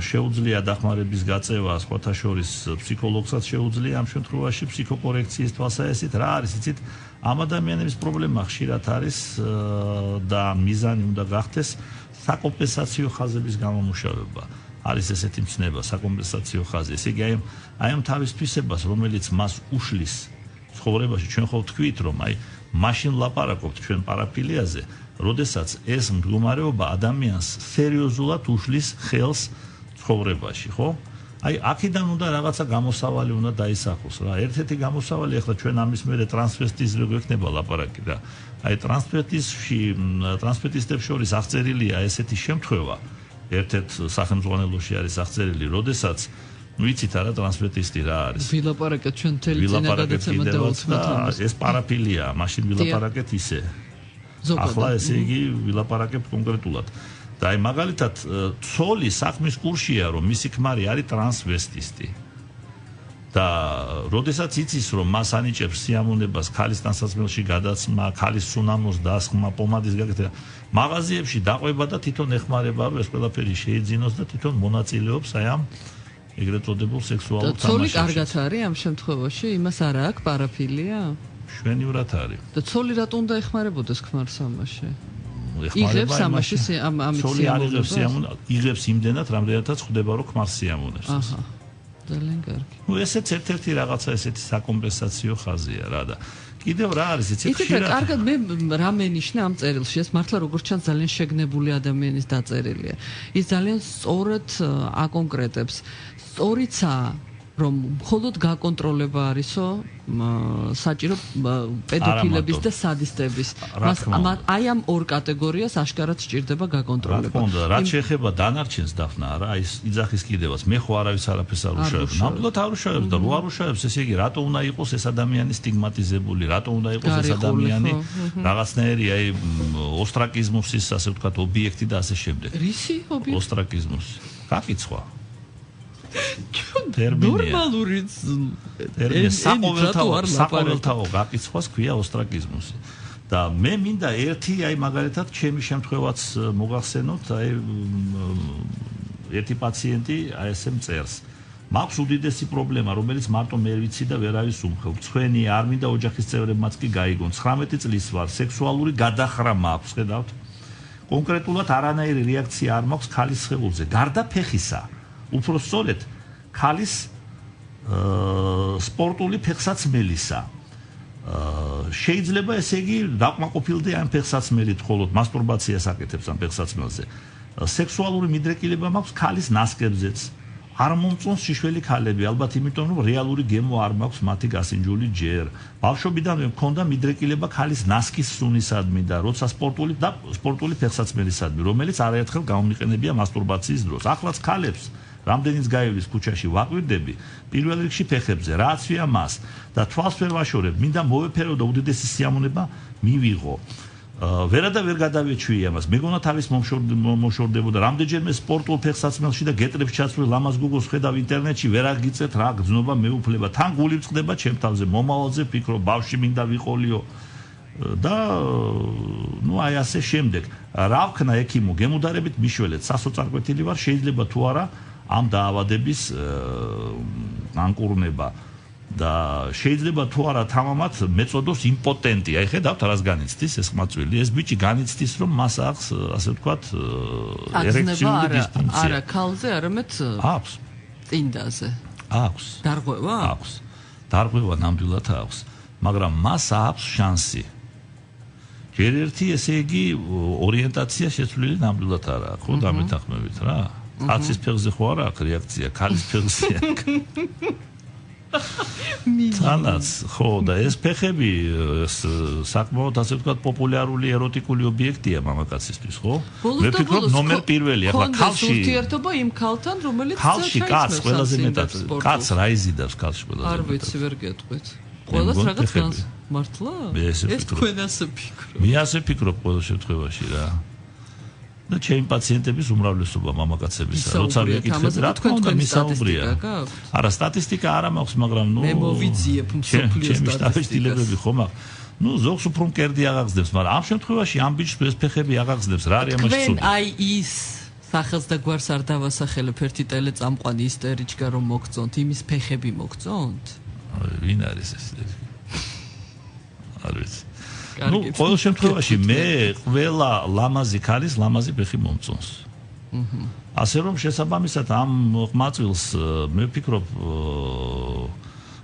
შეუძლია დახმარების გაწევა სხვათა შორის ფსიქოლოგსაც შეუძლია ამ შემთხვევაში ფსიქოკორექციის თვალსაჩინით რა არის იცით ამ ადამიანების პრობლემა ხშირად არის და მიზანი უნდა გახდეს საკომპენსაციო ხაზების გამომუშავება არის ესეთი მცნება საკომპენსაციო ხაზი ესე იგი აი ამ თავის თვისებას რომელიც მას უშლის ცხოვრებაში ჩვენ ხო ვთქვით რომ აი მაშინ ლაპარაკობთ ჩვენ პარაფილიაზე როდესაც ეს მდგომარეობა ადამიანს სერიოზულად უშლის ხელს ცხოვრებაში, ხო? აი, აქედან უნდა რაღაცა გამოსავალი უნდა დაისახოს რა. ერთ-ერთი გამოსავალი ახლა ჩვენ ამის მერე ტრანსვესტიზმზე გვექნება ლაპარაკი და აი ტრანსვესტისტებს შორის აღწერილია ესეთი შემთხვევა, ერთ-ერთ სახელმძღვანელოში არის აღწერილი, როდესაც ვიცით არა ტრანსვესტისტი რა არის. ვილაპარაკეთ ჩვენ თელი წინა გადაცემა და ეს პარაფილია, მაშინ ვილაპარაკეთ ისე. ახლა ესე იგი ვილაპარაკებთ კონკრეტულად. და აი მაგალითად ცოლი საქმის კურსია რომ მისი ქმარი არის ტრანსვესტისტი. და როდესაც იცის რომ მას ანიჭებს სიამოვნებას ქალის ტანსაცმელში გადაცმა, ქალის სუნამოს დასხმა, პომადის გაკეთება, მაღაზიებში დაყვება და თვითონ ეხმარება ეს ყველაფერი შეიძინოს და თვითონ მონაწილეობს აი ამ ეგრეთ წოდებულ სექსუალურ თამაშებში. ცოლი კარგად არის ამ შემთხვევაში? იმას არ აქვს პარაფილია? შვენივრად არის. და ცოლი რატო უნდა ეხმარებოდეს ქმარს ამაში? იღებს ამაში ამით სიამოვნებას? იღებს იმდენად, რამდენადაც ხვდება რომ ქმარს სიამოვნებს. აჰა. ძალიან კარგი. ნუ ესეც ერთ-ერთი რაღაცა ესეთი საკომპენსაციო ხაზია რა და კიდევ რა არის იცით ხშირად კარგად მე რა მენიშნა ამ წერილში ეს მართლა როგორც ჩანს ძალიან შეგნებული ადამიანის დაწერილია. ის ძალიან სწორად აკონკრეტებს. სწორიცაა რომ მხოლოდ გაკონტროლება არისო საჭირო პედოფილების და სადისტების. აი ამ ორ კატეგორიას აშკარად სჭირდება გაკონტროლება. რა თქმა უნდა, რაც შეეხება დანარჩენს დაფნა რა, აი იძახის კიდევაც მე ხო არავის არაფერს არ უშავებ. ნამდვილად არ უშავებს და რო არ უშავებს, ესე იგი რატო უნდა იყოს ეს ადამიანი სტიგმატიზებული, რატო უნდა იყოს ეს ადამიანი რაღაცნაირი აი ოსტრაკიზმუსის ასე ვთქვათ ობიექტი და ასე შემდეგ. რისი ობიექტი? ოსტრაკიზმუსი. გაკიცხვა. ნორმალური საყოველთაო გაკიცხვას ქვია ოსტრაკიზმუსი და მე მინდა ერთი აი მაგალითად ჩემი შემთხვევაც მოგახსენოთ აი ერთი პაციენტი აი ესე მწერს მაქვს უდიდესი პრობლემა რომელიც მარტო მე ვიცი და ვერავის უმხევ მცხვენი არ მინდა ოჯახის წევრებმაც კი გაიგონ 19 წლის ვარ სექსუალური გადახრა მაქვს ხედავთ კონკრეტულად არანაირი რეაქცია არ მაქვს ქალის სხეულზე გარდა ფეხისა უფრო სწორედ ქალის სპორტული ფეხსაცმელისა შეიძლება ესე იგი დაკმაყოფილდე ამ ფეხსაცმელით მხოლოდ მასტურბაციას აკეთებს ამ ფეხსაცმელზე სექსუალური მიდრეკილება მაქვს ქალის ნასკებზეც არ მომწონს შიშველი ქალები ალბათ იმიტომ რომ რეალური გემო არ მაქვს მათი გასინჯული ჯერ ბავშვობიდანვე მქონდა მიდრეკილება ქალის ნასკის სუნისადმი და როცა სპორტული ფეხსაცმელისადმი რომელიც არაერთხელ გამომიყენებია მასტურბაციის დროს ახლაც ქალებს რამდენიც გაივლის ქუჩაში ვაკვირდები პირველ რიგში ფეხებზე რაცია მას და თვალს ვერ ვაშორებ მინდა მოვეფერო და უდიდესი სიამოვნება მივიღო ვერა და ვერ გადავეჩვიე ამას მეგონა თავის მომშორდებოდა რამდენჯერმე სპორტულ ფეხსაცმელში და გეტრებს ჩაცვლილ ლამაზ გოგოს ხედავ ინტერნეტში ვერ აგიწევთ რა გრძნობა მეუფლება თან გული წყდება ჩემ თავზე მომავალზე ფიქრობ ბავშვი მინდა ვიყოლიო და ნუ აი ასე შემდეგ რა ვქნა ექიმო გემუდარებით მიშველეთ სასოწარკვეთილი ვარ შეიძლება თუ არა ამ დაავადების ანკურნება და შეიძლება თუ არა თამამად მეწოდოს იმპოტენტი. აი ხედავთ რას განიცდის ეს ხმაწვილი. ეს ბიჭი განიცდის რომ მას აქვს ასე ვთქვათ ერექციული დისფუნქცია. არა ქალზე, არამედ აქვს. წინდაზე. აქვს. დარღვევა? აქვს. დარღვევა ნამდვილად აქვს, მაგრამ მას აქვს შანსი. ჯერ ერთი ესე იგი ორიენტაცია შეცვლილი ნამდვილად არ აქვს, ხო დამეთანხმებით რა. კაცის ფეხზე ხო არ აქვს რეაქცია, ქალის ფეხზე აქვს. თანაც ხო და ეს ფეხები საკმაოდ ასე ვთქვათ პოპულარული ეროტიკული ობიექტია მამაკაცისთვის ხო? მე ვფიქრობ ნომერ პირველი ახლა ქალში ურთიერთობა იმ ქალთან რომელიც ქალში კაცს ყველაზე მეტად კაცს რა იზიდავს ქალში ყველაზე მეტად? არ ვიცი ვერ გეტყვით. ყველას რაღაც განს მართლა? ეს თქვენ ასე ფიქრობთ. მე ასე ვფიქრობ ყოველ შემთხვევაში რა. და ჩემი პაციენტების უმრავლესობა მამაკაცებისა, როცა მეკითხები, რა თქმა უნდა, მისაუბრია. არა, სტატისტიკა არა მაქვს, მაგრამ ნუ მე მოვიძიებ მსოფლიოს სტატისტიკები ხომ აქვს. ნუ ზოგს უფრო მკერდი აღაღწდებს, მაგრამ ამ შემთხვევაში ამ ბიჭს ეს ფეხები აღაღწდებს, რა არის ამაში ცუდი? აი ის სახელს და გვარს არ დავასახელებ ერთი ტელეწამყვანი ისტორიჩკა რომ მოგწონთ, იმის ფეხები მოგწონთ? ვინ არის ეს? არ ვიცი. ნუ ყოველ შემთხვევაში მე ყველა ლამაზი ქალის ლამაზი ფეხი მომწონს. ასე რომ შესაბამისად ამ ხმაწვილს მე ვფიქრობ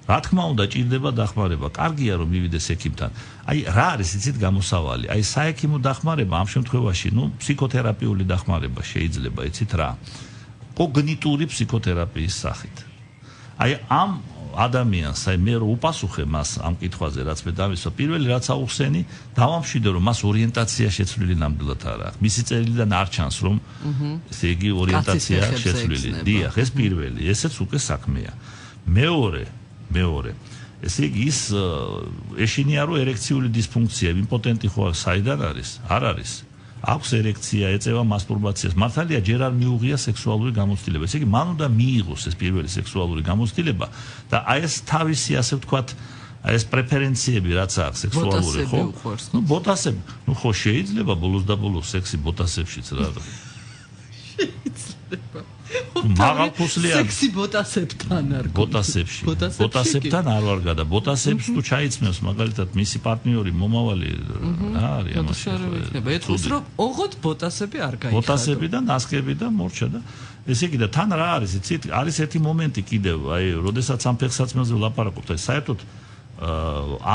რა თქმა უნდა ჭირდება დახმარება. კარგია რომ მივიდეს ექიმთან. აი რა არის იცით გამოსავალი? აი საექიმო დახმარება ამ შემთხვევაში, ნუ ფსიქოთერაპიული დახმარება შეიძლება, იცით რა? კოგნიტური ფსიქოთერაპიის სახით. აი ამ ადამიანს აი მე რო უპასუხე მას ამ კითხვაზე რაც მე დავისვა პირველი რაც აუხსენი დავამშვიდე რომ მას ორიენტაცია შეცვლილი ნამდვილად არ აქვს მისი წერილიდან არ ჩანს რომ ესე იგი ორიენტაცია შეცვლილი დიახ ეს პირველი ესეც უკვე საქმეა მეორე ესე იგი ის ეშინია რომ ერექციული დისფუნქცია იმპოტენტი ხო საიდან არის არ არის აქვს ერექცია, ეწევა მასტურბაციას. მართალია ჯერ არ მიუღია სექსუალური გამოცდილება. ესე იგი, მან უნდა მიიღოს ეს პირველი სექსუალური გამოცდილება და აი ეს თავისი, ასე ვთქვათ, აი ეს პრეფერენციები რაც აქვს სექსუალური, ხო? ნუ ბოტასები. ნუ ხო შეიძლება ბოლოს და ბოლოს სექსი ბოტასებშიც რა. შეიძლება. მაღალფუსლია სექსი ბოტასებთან არ ბოტასებში. ბოტასებთან არ ვარ გადა. ბოტასებს თუ ჩაიცმევს მაგალითად მისი პარტნიორი მომავალი რა არის ამაში. ეთქოს რომ ოღონდ ბოტასები არ გაიხადა. ბოტასები და ნასკები და მორჩა და ესე იგი და თან რა არის იცით? არის ერთი მომენტი კიდევ, აი, როდესაც ამ ფეხსაცმელზე ვლაპარაკობთ, აი საერთოდ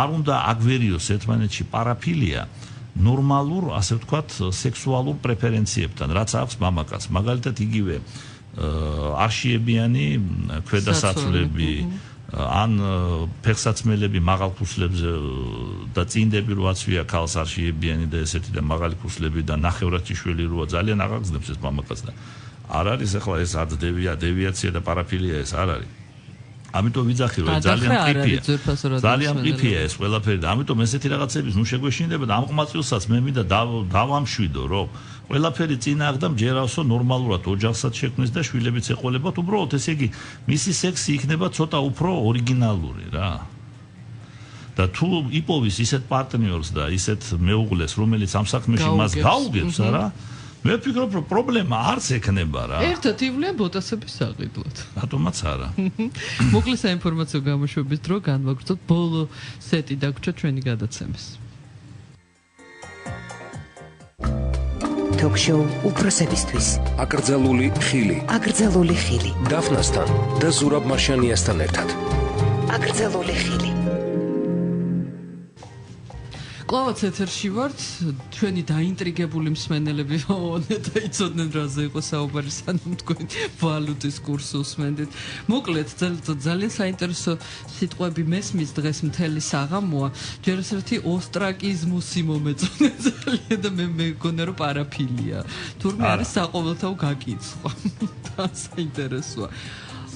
არ უნდა აგვერიოს ერთმანეთში პარაფილია ნორმალურ, ასე ვთქვათ, სექსუალურ პრეფერენციებთან, რაც აქვს მამაკაცს. მაგალითად იგივე არშიებიანი ქვედასაცვლები ან ფეხსაცმელები მაღალ ქუსლებზე და წინდები რო აცვია ქალს არშიებიანი და ესეთი და მაღალი ქუსლები და ნახევრად ჭიშველი როა ძალიან აღაგზნებს ეს მამაკაცს და არ არის ახლა ეს დევიაცია და პარაფილია ეს არ არის ამიტომ ვიძახი რომ ძალიან ყიფია ეს ყველაფერი და ამიტომ ესეთი რაღაცების ნუ შეგვეშინდება და ამ ყმაწვილსაც მე მინდა დავამშვიდო რომ ყველაფერი წინა აღდა მჯერავსო ნორმალურად ოჯახსაც შექმნეს და შვილებიც ეყოლებათ უბრალოდ ესე იგი მისი სექსი იქნება ცოტა უფრო ორიგინალური რა და თუ იპოვის ისეთ პარტნიორს და ისეთ მეუღლეს რომელიც ამ საქმეში მას გაუგებს არა მე ვფიქრობ რომ პრობლემა არც ექნება რა ერთად ივლიან ბოტასების საყიდლად რატომაც არა მოკლე საინფორმაციო გამოშვების დრო განვაგრძოთ ბოლო სეტი დაგვრჩა ჩვენი გადაცემის ток-შოუ უფროსებისთვის. აკრძალული ხილი. აკრძალული ხილი. დაფნასთან და ზურაბ მარშანიასთან ერთად. აკრძალული ხილი. კლავაც ეთერში ვართ, ჩვენი დაინტრიგებული მსმენელები დაიცოდნენ რაზე იყო საუბარი, სანამ თქვენ ვალუტის კურსს უსმენდით. მოკლედ, ძალიან საინტერესო სიტყვები მესმის დღეს მთელი საღამოა. ჯერ ერთი ოსტრაკიზმუსი მომეწონა ძალიან და მე მეგონა რომ პარაფილია. თურმე არის საყოველთაო გაკითხვა. და საინტერესოა.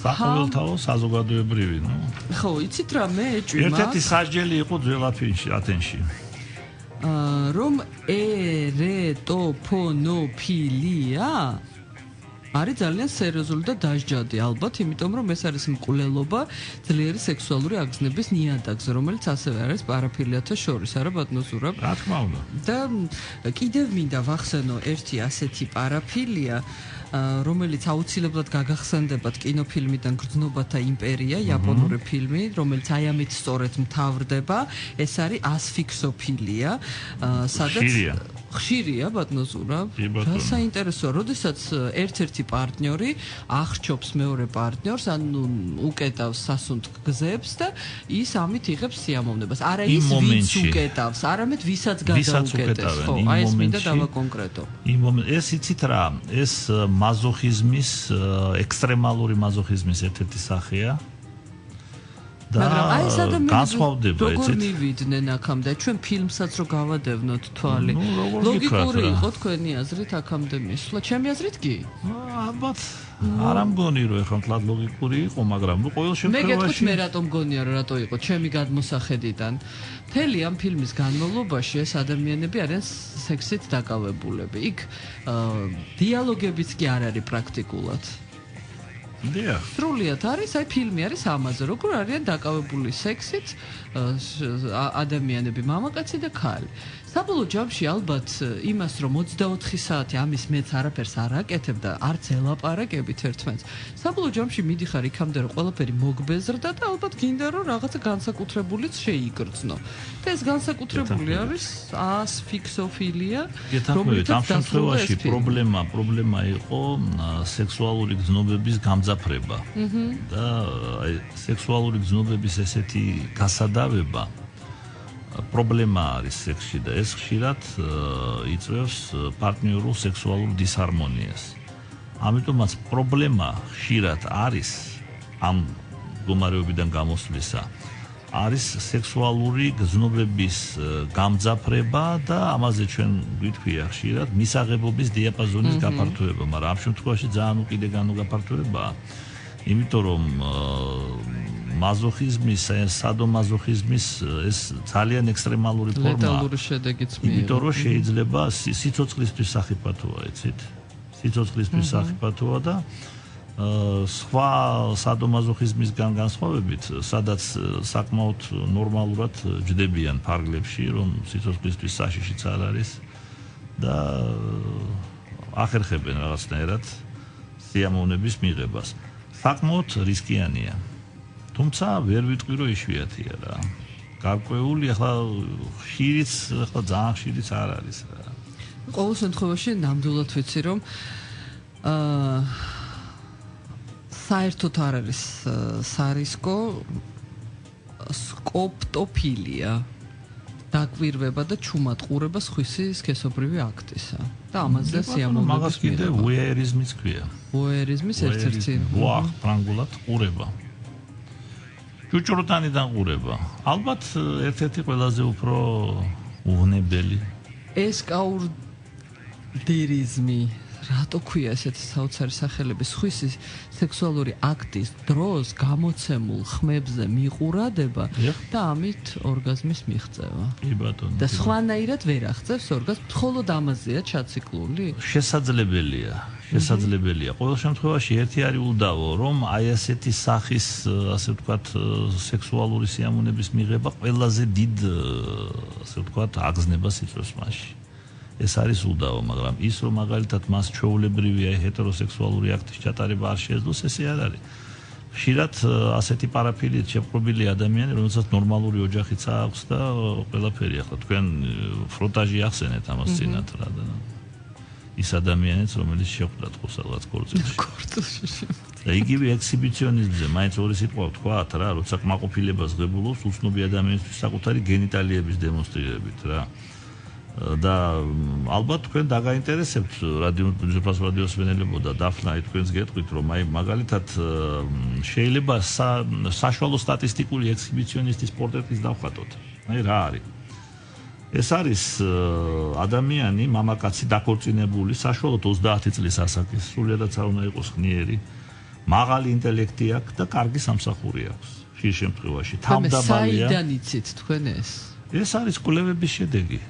საყოველთაო საზოგადოებრივი, ნუ. ხო, იცით რა მე ეჭვი მაქვს. ერთ-ერთი სასჯელი იყო ძველ ათენში. რომ ერეტოფონოფილია არის ძალიან სერიოზული და დასჯადი ალბათ, იმიტომ რომ ეს არის მკვლელობა ძლიერი სექსუალური აგზნების ნიადაგზე, რომელიც ასევე არის პარაფილიათა შორის, არა ბატონო ზურაბ? რა თქმა უნდა. და კიდევ მინდა ვახსენო ერთი ასეთი პარაფილია რომელიც აუცილებლად გაგახსენდებათ კინოფილმიდან გრძნობათა იმპერია, იაპონური ფილმი, რომელიც აი ამით სწორედ მთავრდება, ეს არის ასფიქსოფილია, სადაც ხშირია ბატონო ზურაბ. საინტერესოა, როდესაც ერთ-ერთი პარტნიორი აღრჩობს მეორე პარტნიორს, ანუ უკეტავს სასუნთ გზებს და ის ამით იღებს სიამოვნებას. არა ის ვინც უკეტავს, არამედ ვისაც გადაუკეტეს, ხო, აი ეს მინდა დავაკონკრეტო. ეს იცით რა, ეს მაზოხიზმის, ექსტრემალური მაზოხიზმის ერთ-ერთი სახეა. მაგრამ აი ეს ადამიანები როგორ მივიდნენ აქამდე? ჩვენ ფილმსაც რო გავადევნოთ თვალი. ლოგიკური იყო თქვენი აზრით აქამდე მისვლა? ჩემი აზრით კი. ალბათ არ ამგონი რომ ეხლა თლად ლოგიკური იყო, მაგრამ ყოველ შემთხვევაში მე გეტყვით მე რატომ მგონია რომ რატო იყო ჩემი გადმოსახედიდან. მთელი ამ ფილმის განმავლობაში ეს ადამიანები არიან სექსით დაკავებულები. იქ დიალოგებიც კი არ არის პრაქტიკულად. სრულიად არის, აი ფილმი არის ამაზე, როგორ არიან დაკავებული სექსით ადამიანები, მამაკაცი და ქალი. საბოლოო ჯამში ალბათ იმას რომ 24 საათი ამის მეც არაფერს არ აკეთებ და არც ელაპარაკებით ერთმანეთს. საბოლოო ჯამში მიდიხარ იქამდე რომ ყველაფერი მოგბეზრდა და ალბათ გინდა რომ რაღაცა განსაკუთრებულიც შეიგრძნო. და ეს განსაკუთრებული არის ასფიქსოფილია, რომლითაც ამ შემთხვევაში პრობლემა იყო სექსუალური გრძნობების გამძაფრება. და აი სექსუალური გრძნობების ესეთი გასადავება პრობლემა არის სექსში და ეს ხშირად იწვევს პარტნიორულ სექსუალურ დისჰარმონიას. ამიტომაც პრობლემა ხშირად არის ამ მდგომარეობიდან გამოსვლისა არის სექსუალური გრძნობების გამძაფრება და ამაზე ჩვენ გვითქვია ხშირად მისაღებობის დიაპაზონის გაფართოება, მაგრამ ამ შემთხვევაში ძალიან უკიდეგანო გაფართოებაა. იმიტომ რომ მაზოხიზმის, სადომაზოხიზმის ეს ძალიან ექსტრემალური ფორმაა. ლეტალური შედეგიც მიიღო. იმიტომ რომ შეიძლება სიცოცხლისთვის სახიფათოა, იცით? სიცოცხლისთვის სახიფათოა და სხვა სადომაზოხიზმისგან განსხვავებით, სადაც საკმაოდ ნორმალურად ჯდებიან ფარგლებში, რომ სიცოცხლისთვის საშიშიც არ არის და ახერხებენ რაღაცნაირად სიამოვნების მიღებას. საკმაოდ რისკიანია. თუმცა ვერ ვიტყვი რომ იშვიათია რა. გარკვეული ახლა ხშირიც, ახლა ძალიან ხშირიც არ არის რა. ყოველ შემთხვევაში ნამდვილად ვიცი რომ საერთოდ არ არის სარისკო სკოპტოფილია. დაკვირვება და ჩუმად ყურება სხვისი სქესობრივი აქტისა. და ამაზე სიამოვნების მაგას კიდე ვუიერიზმიც ქვია. ვუიერიზმის ერთ-ერთი ვაჰ, ფრანგულად ყურება. ჭუჭრუტანიდან ყურება. ალბათ ერთ-ერთი ყველაზე უფრო უვნებელი. ესკაურდერიზმი, რატო ქვია ესეთი საოცარი სახელები, სხვისი სექსუალური აქტის დროს გამოცემულ ხმებზე მიყურადება და ამით ორგაზმის მიღწევა. და სხვანაირად ვერ აღწევს ორგაზმს, მხოლოდ ამაზეა ჩაციკლული? შესაძლებელია. ყოველ შემთხვევაში ერთი არის უდავო, რომ აი ასეთი სახის, ასე ვთქვათ, სექსუალური სიამოვნების მიღება ყველაზე დიდ, ასე ვთქვათ, აგზნებას იწვევს მასში. ეს არის უდავო, მაგრამ ის რომ მაგალითად მას ჩვეულებრივი აი ჰეტეროსექსუალური აქტის ჩატარება არ შეეძლოს, ესე არ არის. ხშირად ასეთი პარაფილიით შეპყრობილი ადამიანი, რომელსაც ნორმალური ოჯახიც აქვს და ყველაფერი, ახლა თქვენ ფროტაჟი ახსენეთ ამას წინათ რა და ის ადამიანიც, რომელიც შეხვდათ ყოველდღიურად კორწილში. და იგივე ექსიბიციონიზმზე მაინც ორი სიტყვა ვთქვათ რა, როცა კმაყოფილებას ღებულობს უცნობი ადამიანისთვის საკუთარი გენიტალიების დემონსტრირებით რა. და ალბათ თქვენ დაგაინტერესებთ რადიოს ვენელებო და დაფნა თქვენს გეტყვით რომ აი მაგალითად შეიძლება საშუალო სტატისტიკური ექსიბიციონისტის პორტრეტის დავხატოთ. აი რა არის? ეს არის ადამიანი, მამაკაცი დაქორწინებული, საშუალოდ 30 წლის ასაკის, სულიერად არ უნდა იყოს ხნიერი, მაღალი ინტელექტი აქვს და კარგი სამსახური აქვს. ხშირ შემთხვევაში თავმდაბალია. საიდან იცით თქვენ ეს? ეს არის კვლევების შედეგი.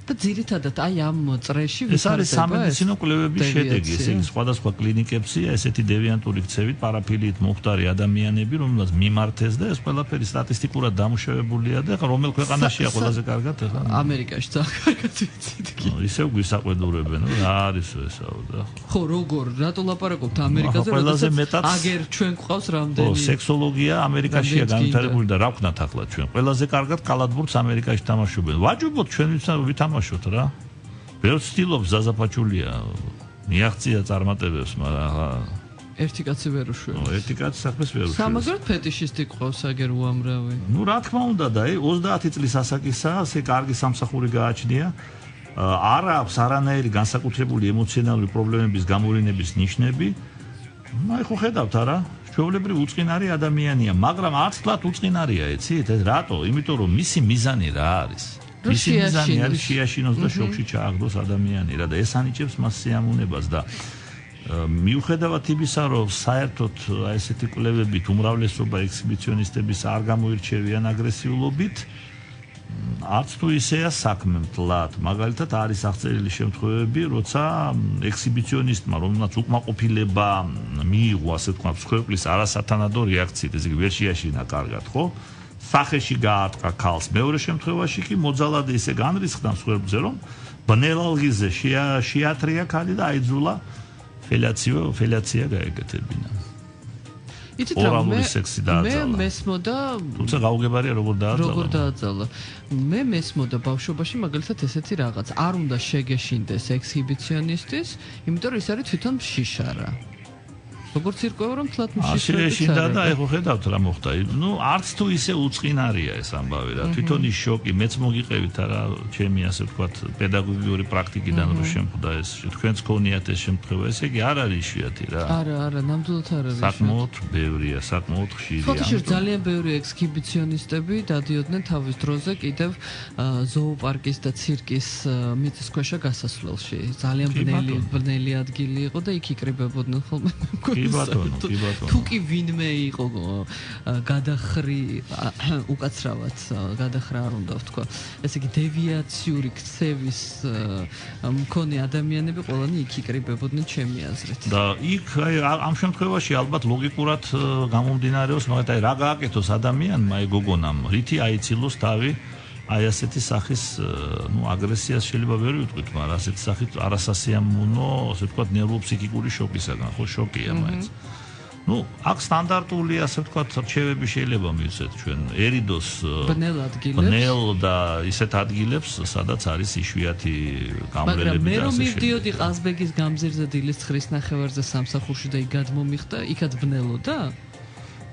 და ძირითადად აი ამ წრეში ეს არის სამედიცინო კვლევების შედეგი, ესე იგი სხვადასხვა კლინიკებსია ესეთი დევიანტური ქცევით პარაფილიით მომხდარი ადამიანები, რომელსაც მიმართეს და ეს ყველაფერი სტატისტიკურად დამუშავებულია და ხა რომელ ქვეყანაშია ყველაზე კარგად ხა? ამერიკაში ძალიან კარგად ვიცით კი. ისევ გვისაყვედურებენ, რა არის ესა და ხო, როგორ, რატო ლაპარაკობთ ამერიკაზე, როდესაც აგერ ჩვენ გვყავს რამდენი? ხო, სექსოლოგია ამერიკაშია განვითარებული და რა ვქნათ ახლა ჩვენ? ყველაზე კარგად კალათბურთს ამერიკაში თამაშობენ. ვაჯობოთ ჩვენ ვითამაშოთ რა. ბევრ ცდილობს ზაზაფაჩულია. მიაღწია წარმატებებს, მაგრამ ერთი კაცი ვერ უშველა. ერთი კაცი საქმეს ვერ უშველა. სამაგრად ფეტიშისტი ყავს აგერ უამრავი. ნუ რა თქმა უნდა და 30 წლის ასაკისაა, ესე კარგი სამსახური გააჩნია. არ აქვს არანაირი განსაკუთრებული ემოციონალური პრობლემების გამოვლენების ნიშნები. აი ხო ხედავთ არა? ჩვეულებრივ უწყინარი ადამიანია, მაგრამ არც თლათ უწყინარია, იცით? ეს რატო? იმიტომ რომ მისი მიზანი რა არის? მისი მიზანი არის შეაშინოს და შოქში ჩააგდოს ადამიანი რა და ეს ანიჭებს მას სიამოვნებას და მიუხედავად იმისა, რომ საერთოდ ესეთი კვლევებით უმრავლესობა ექსჰიბიციონისტების არ გამოირჩევიან აგრესიულობით, არც თუ ისეა საქმე მთლად. მაგალითად არის აღწერილი შემთხვევები, როცა ექსჰიბიციონისტმა, რომელმაც უკმაყოფილება მიიღო, ასე ვთქვათ, მსხვერპლის არასათანადო რეაქციით, ესე იგი ვერ შეაშინა კარგად, ხო? სახეში გაარტყა ქალს. მეორე შემთხვევაში კი მოძალადე ისე განრისხდა მსხვერპლზე, რომ ბნელალღიზე შეათრია ქალი და აიძულა ფელაცია გაეკეთებინა. იცით რა, მე მესმოდა, თუმცა გაუგებარია როგორ დააძალა. მე მესმოდა ბავშვობაში მაგალითად ესეთი რაღაც. არ უნდა შეგეშინდეს ექსჰიბიციონისტის, იმიტომ რომ ის არის თვითონ შიშარა. როგორც ირკვევა რომ თლათ შეშინდა და აი ხო ხედავთ რა მოხდა. ნუ არც თუ ისე უწყინარია ეს ამბავი რა. თვითონ ის შოკი მეც მოგიყევით არა ჩემი ასე ვთქვათ პედაგოგიური პრაქტიკიდან რო შემხვდა ეს. თქვენც გქონიათ ეს შემთხვევა, ესე იგი არ არის იშვიათი რა. არა, ნამდვილად არ არის. საკმაოდ ბევრია, საკმაოდ ხშირია. ფოტოში ძალიან ბევრი ექსჰიბიციონისტები დადიოდნენ თავის დროზე კიდევ ზოოპარკის და ცირკის მიწისქვეშა გასასვლელში. ძალიან ბნელი ადგილი იყო და იქ იკრიბებოდნენ ხოლმე. კი ბატონო. თუ კი ვინმე იყო უკაცრავად გადახრა არ უნდა ვთქვა. ესე იგი დევიაციური ქცევის მქონე ადამიანები ყველანი იქ იკრიბებოდნენ ჩემი აზრით. და იქ აი ამ შემთხვევაში ალბათ ლოგიკურად გამომდინარეობს, მაგათ აი რა გააკეთოს ადამიანმა, აი გოგონამ, რითი აიცილოს თავი აი ასეთი სახის აგრესიას შეიძლება ვერ ვიტყვით, მაგრამ ასეთი სახით არასასიამოვნო, ასე ვთქვათ, ნევროფსიქიკური შოკისაგან, ხო, შოკია მაინც. აქ სტანდარტული, ასე ვთქვათ, რჩევები შეიძლება მივცეთ ჩვენ ერიდოს ბნელ და ისეთ ადგილებს, სადაც არის იშვიათი გამრელები და ასე შემდეგ. მაგრამ მე რომ მივდიოდი ყაზბეგის გამზირზე დილის 9-ის ნახევარზე სამსახურში და იქ გადმომიხდა, იქაც ბნელოდა?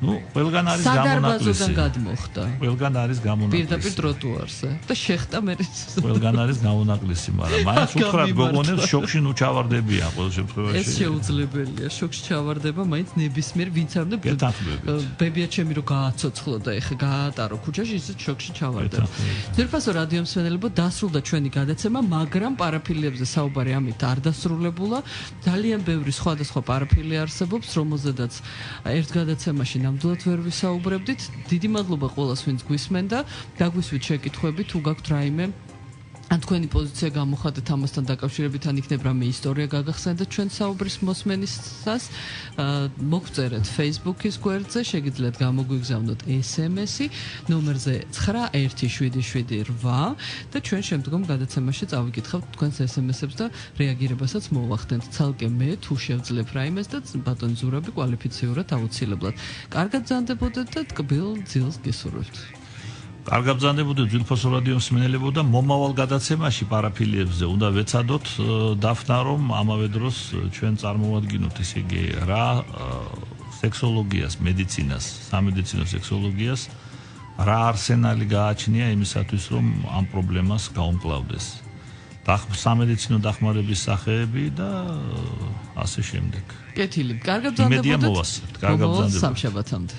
ყველგან არის გამონაკლისი. სადარბაზოდან გადმოხდა. ყველგან არის გამონაკლისი. პირდაპირ ტროტუარზე და შეხტა მე. ყველგან არის გამონაკლისი, მაგრამ მაინც უთხრათ გოგონებს შოქში ნუ ჩავარდებიან ყოველ შემთხვევაში. ეს შეუძლებელია, შოქში ჩავარდება, მაინც ნებისმიერ ვინც არ ბებია ჩემი რო გააცოცხლო და ეხა გაატარო ქუჩაში, ისე შოქში ჩავარდება. ძირფასო რადიო მსმენელებო, დასრულდა ჩვენი გადაცემა, მაგრამ პარაფილიებზე საუბარი ამით არ დასრულებულა. ძალიან ბევრი სხვადასხვა პარაფილი არსებობს, რომელზედაც ერთ გადაცემაში ნამდვილად ვერ ვისაუბრებდით. დიდი მადლობა ყველას, ვინც გვისმენდა. დაგვისვით შეკითხვები, თუ გაქვთ რაიმე ან თქვენი პოზიცია გამოხატეთ ამასთან დაკავშირებით, ან იქნებ რამე ისტორია გაგახსენდეთ ჩვენ საუბრის მოსმენისას. მოგწერეთ Facebook-ის გვერდზე, შეგიძლიათ გამოგვიგზავნოთ SMS-ი ნომერზე 9177 და ჩვენ შემდგომ გადაცემაში წავიკითხავთ თქვენს SMS-ებს და რეაგირებასაც მოვახდენთ. ცალკე მე თუ შევძლებ რაიმეს და ბატონი ზურაბი კვალიფიციურად აუცილებლად. კარგად ბრძანდებოდეთ და ტკბილ ძილს გისურვებთ. კარგად ბრძანდებოდეთ ძვირფასო რადიო მსმენელებო და მომავალ გადაცემაში პარაფილიებზე უნდა ვეცადოთ დაფნა, რომ ამავე დროს ჩვენ წარმოვადგინოთ, ესე იგი, რა სექსოლოგიას, მედიცინას, სამედიცინო სექსოლოგიას რა არსენალი გააჩნია იმისათვის, რომ ამ პრობლემას გაუმკლავდეს. სამედიცინო დახმარების სახეები და ასე შემდეგ. კეთილი, კარგად ბრძანდებოდეთ. კარგად ბრძანდებოდეთ. სამშაბათამდე.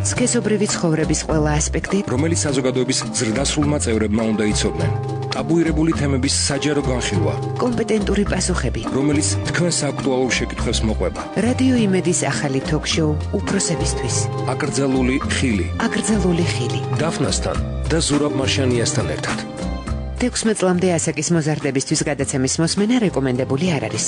სქესობრივი ცხოვრების ყველა ასპექტი, რომელიც საზოგადოების ზრდასრულმა წევრებმა უნდა იცოდნენ. ტაბუირებული თემების საჯარო განხილვა, კომპეტენტური პასუხები, რომელიც თქვენს აქტუალურ შეკითხვებს მოყვება. რადიო იმედის ახალი ток-შოუ უფროსებისთვის. აკრძალული ხილი. აკრძალული ხილი. დაფნასთან და ზურაბ მარშანიასთან ერთად. 16 წლამდე ასაკის მოზარდებისთვის გადაცემის მოსმენა რეკომენდებული არ არის.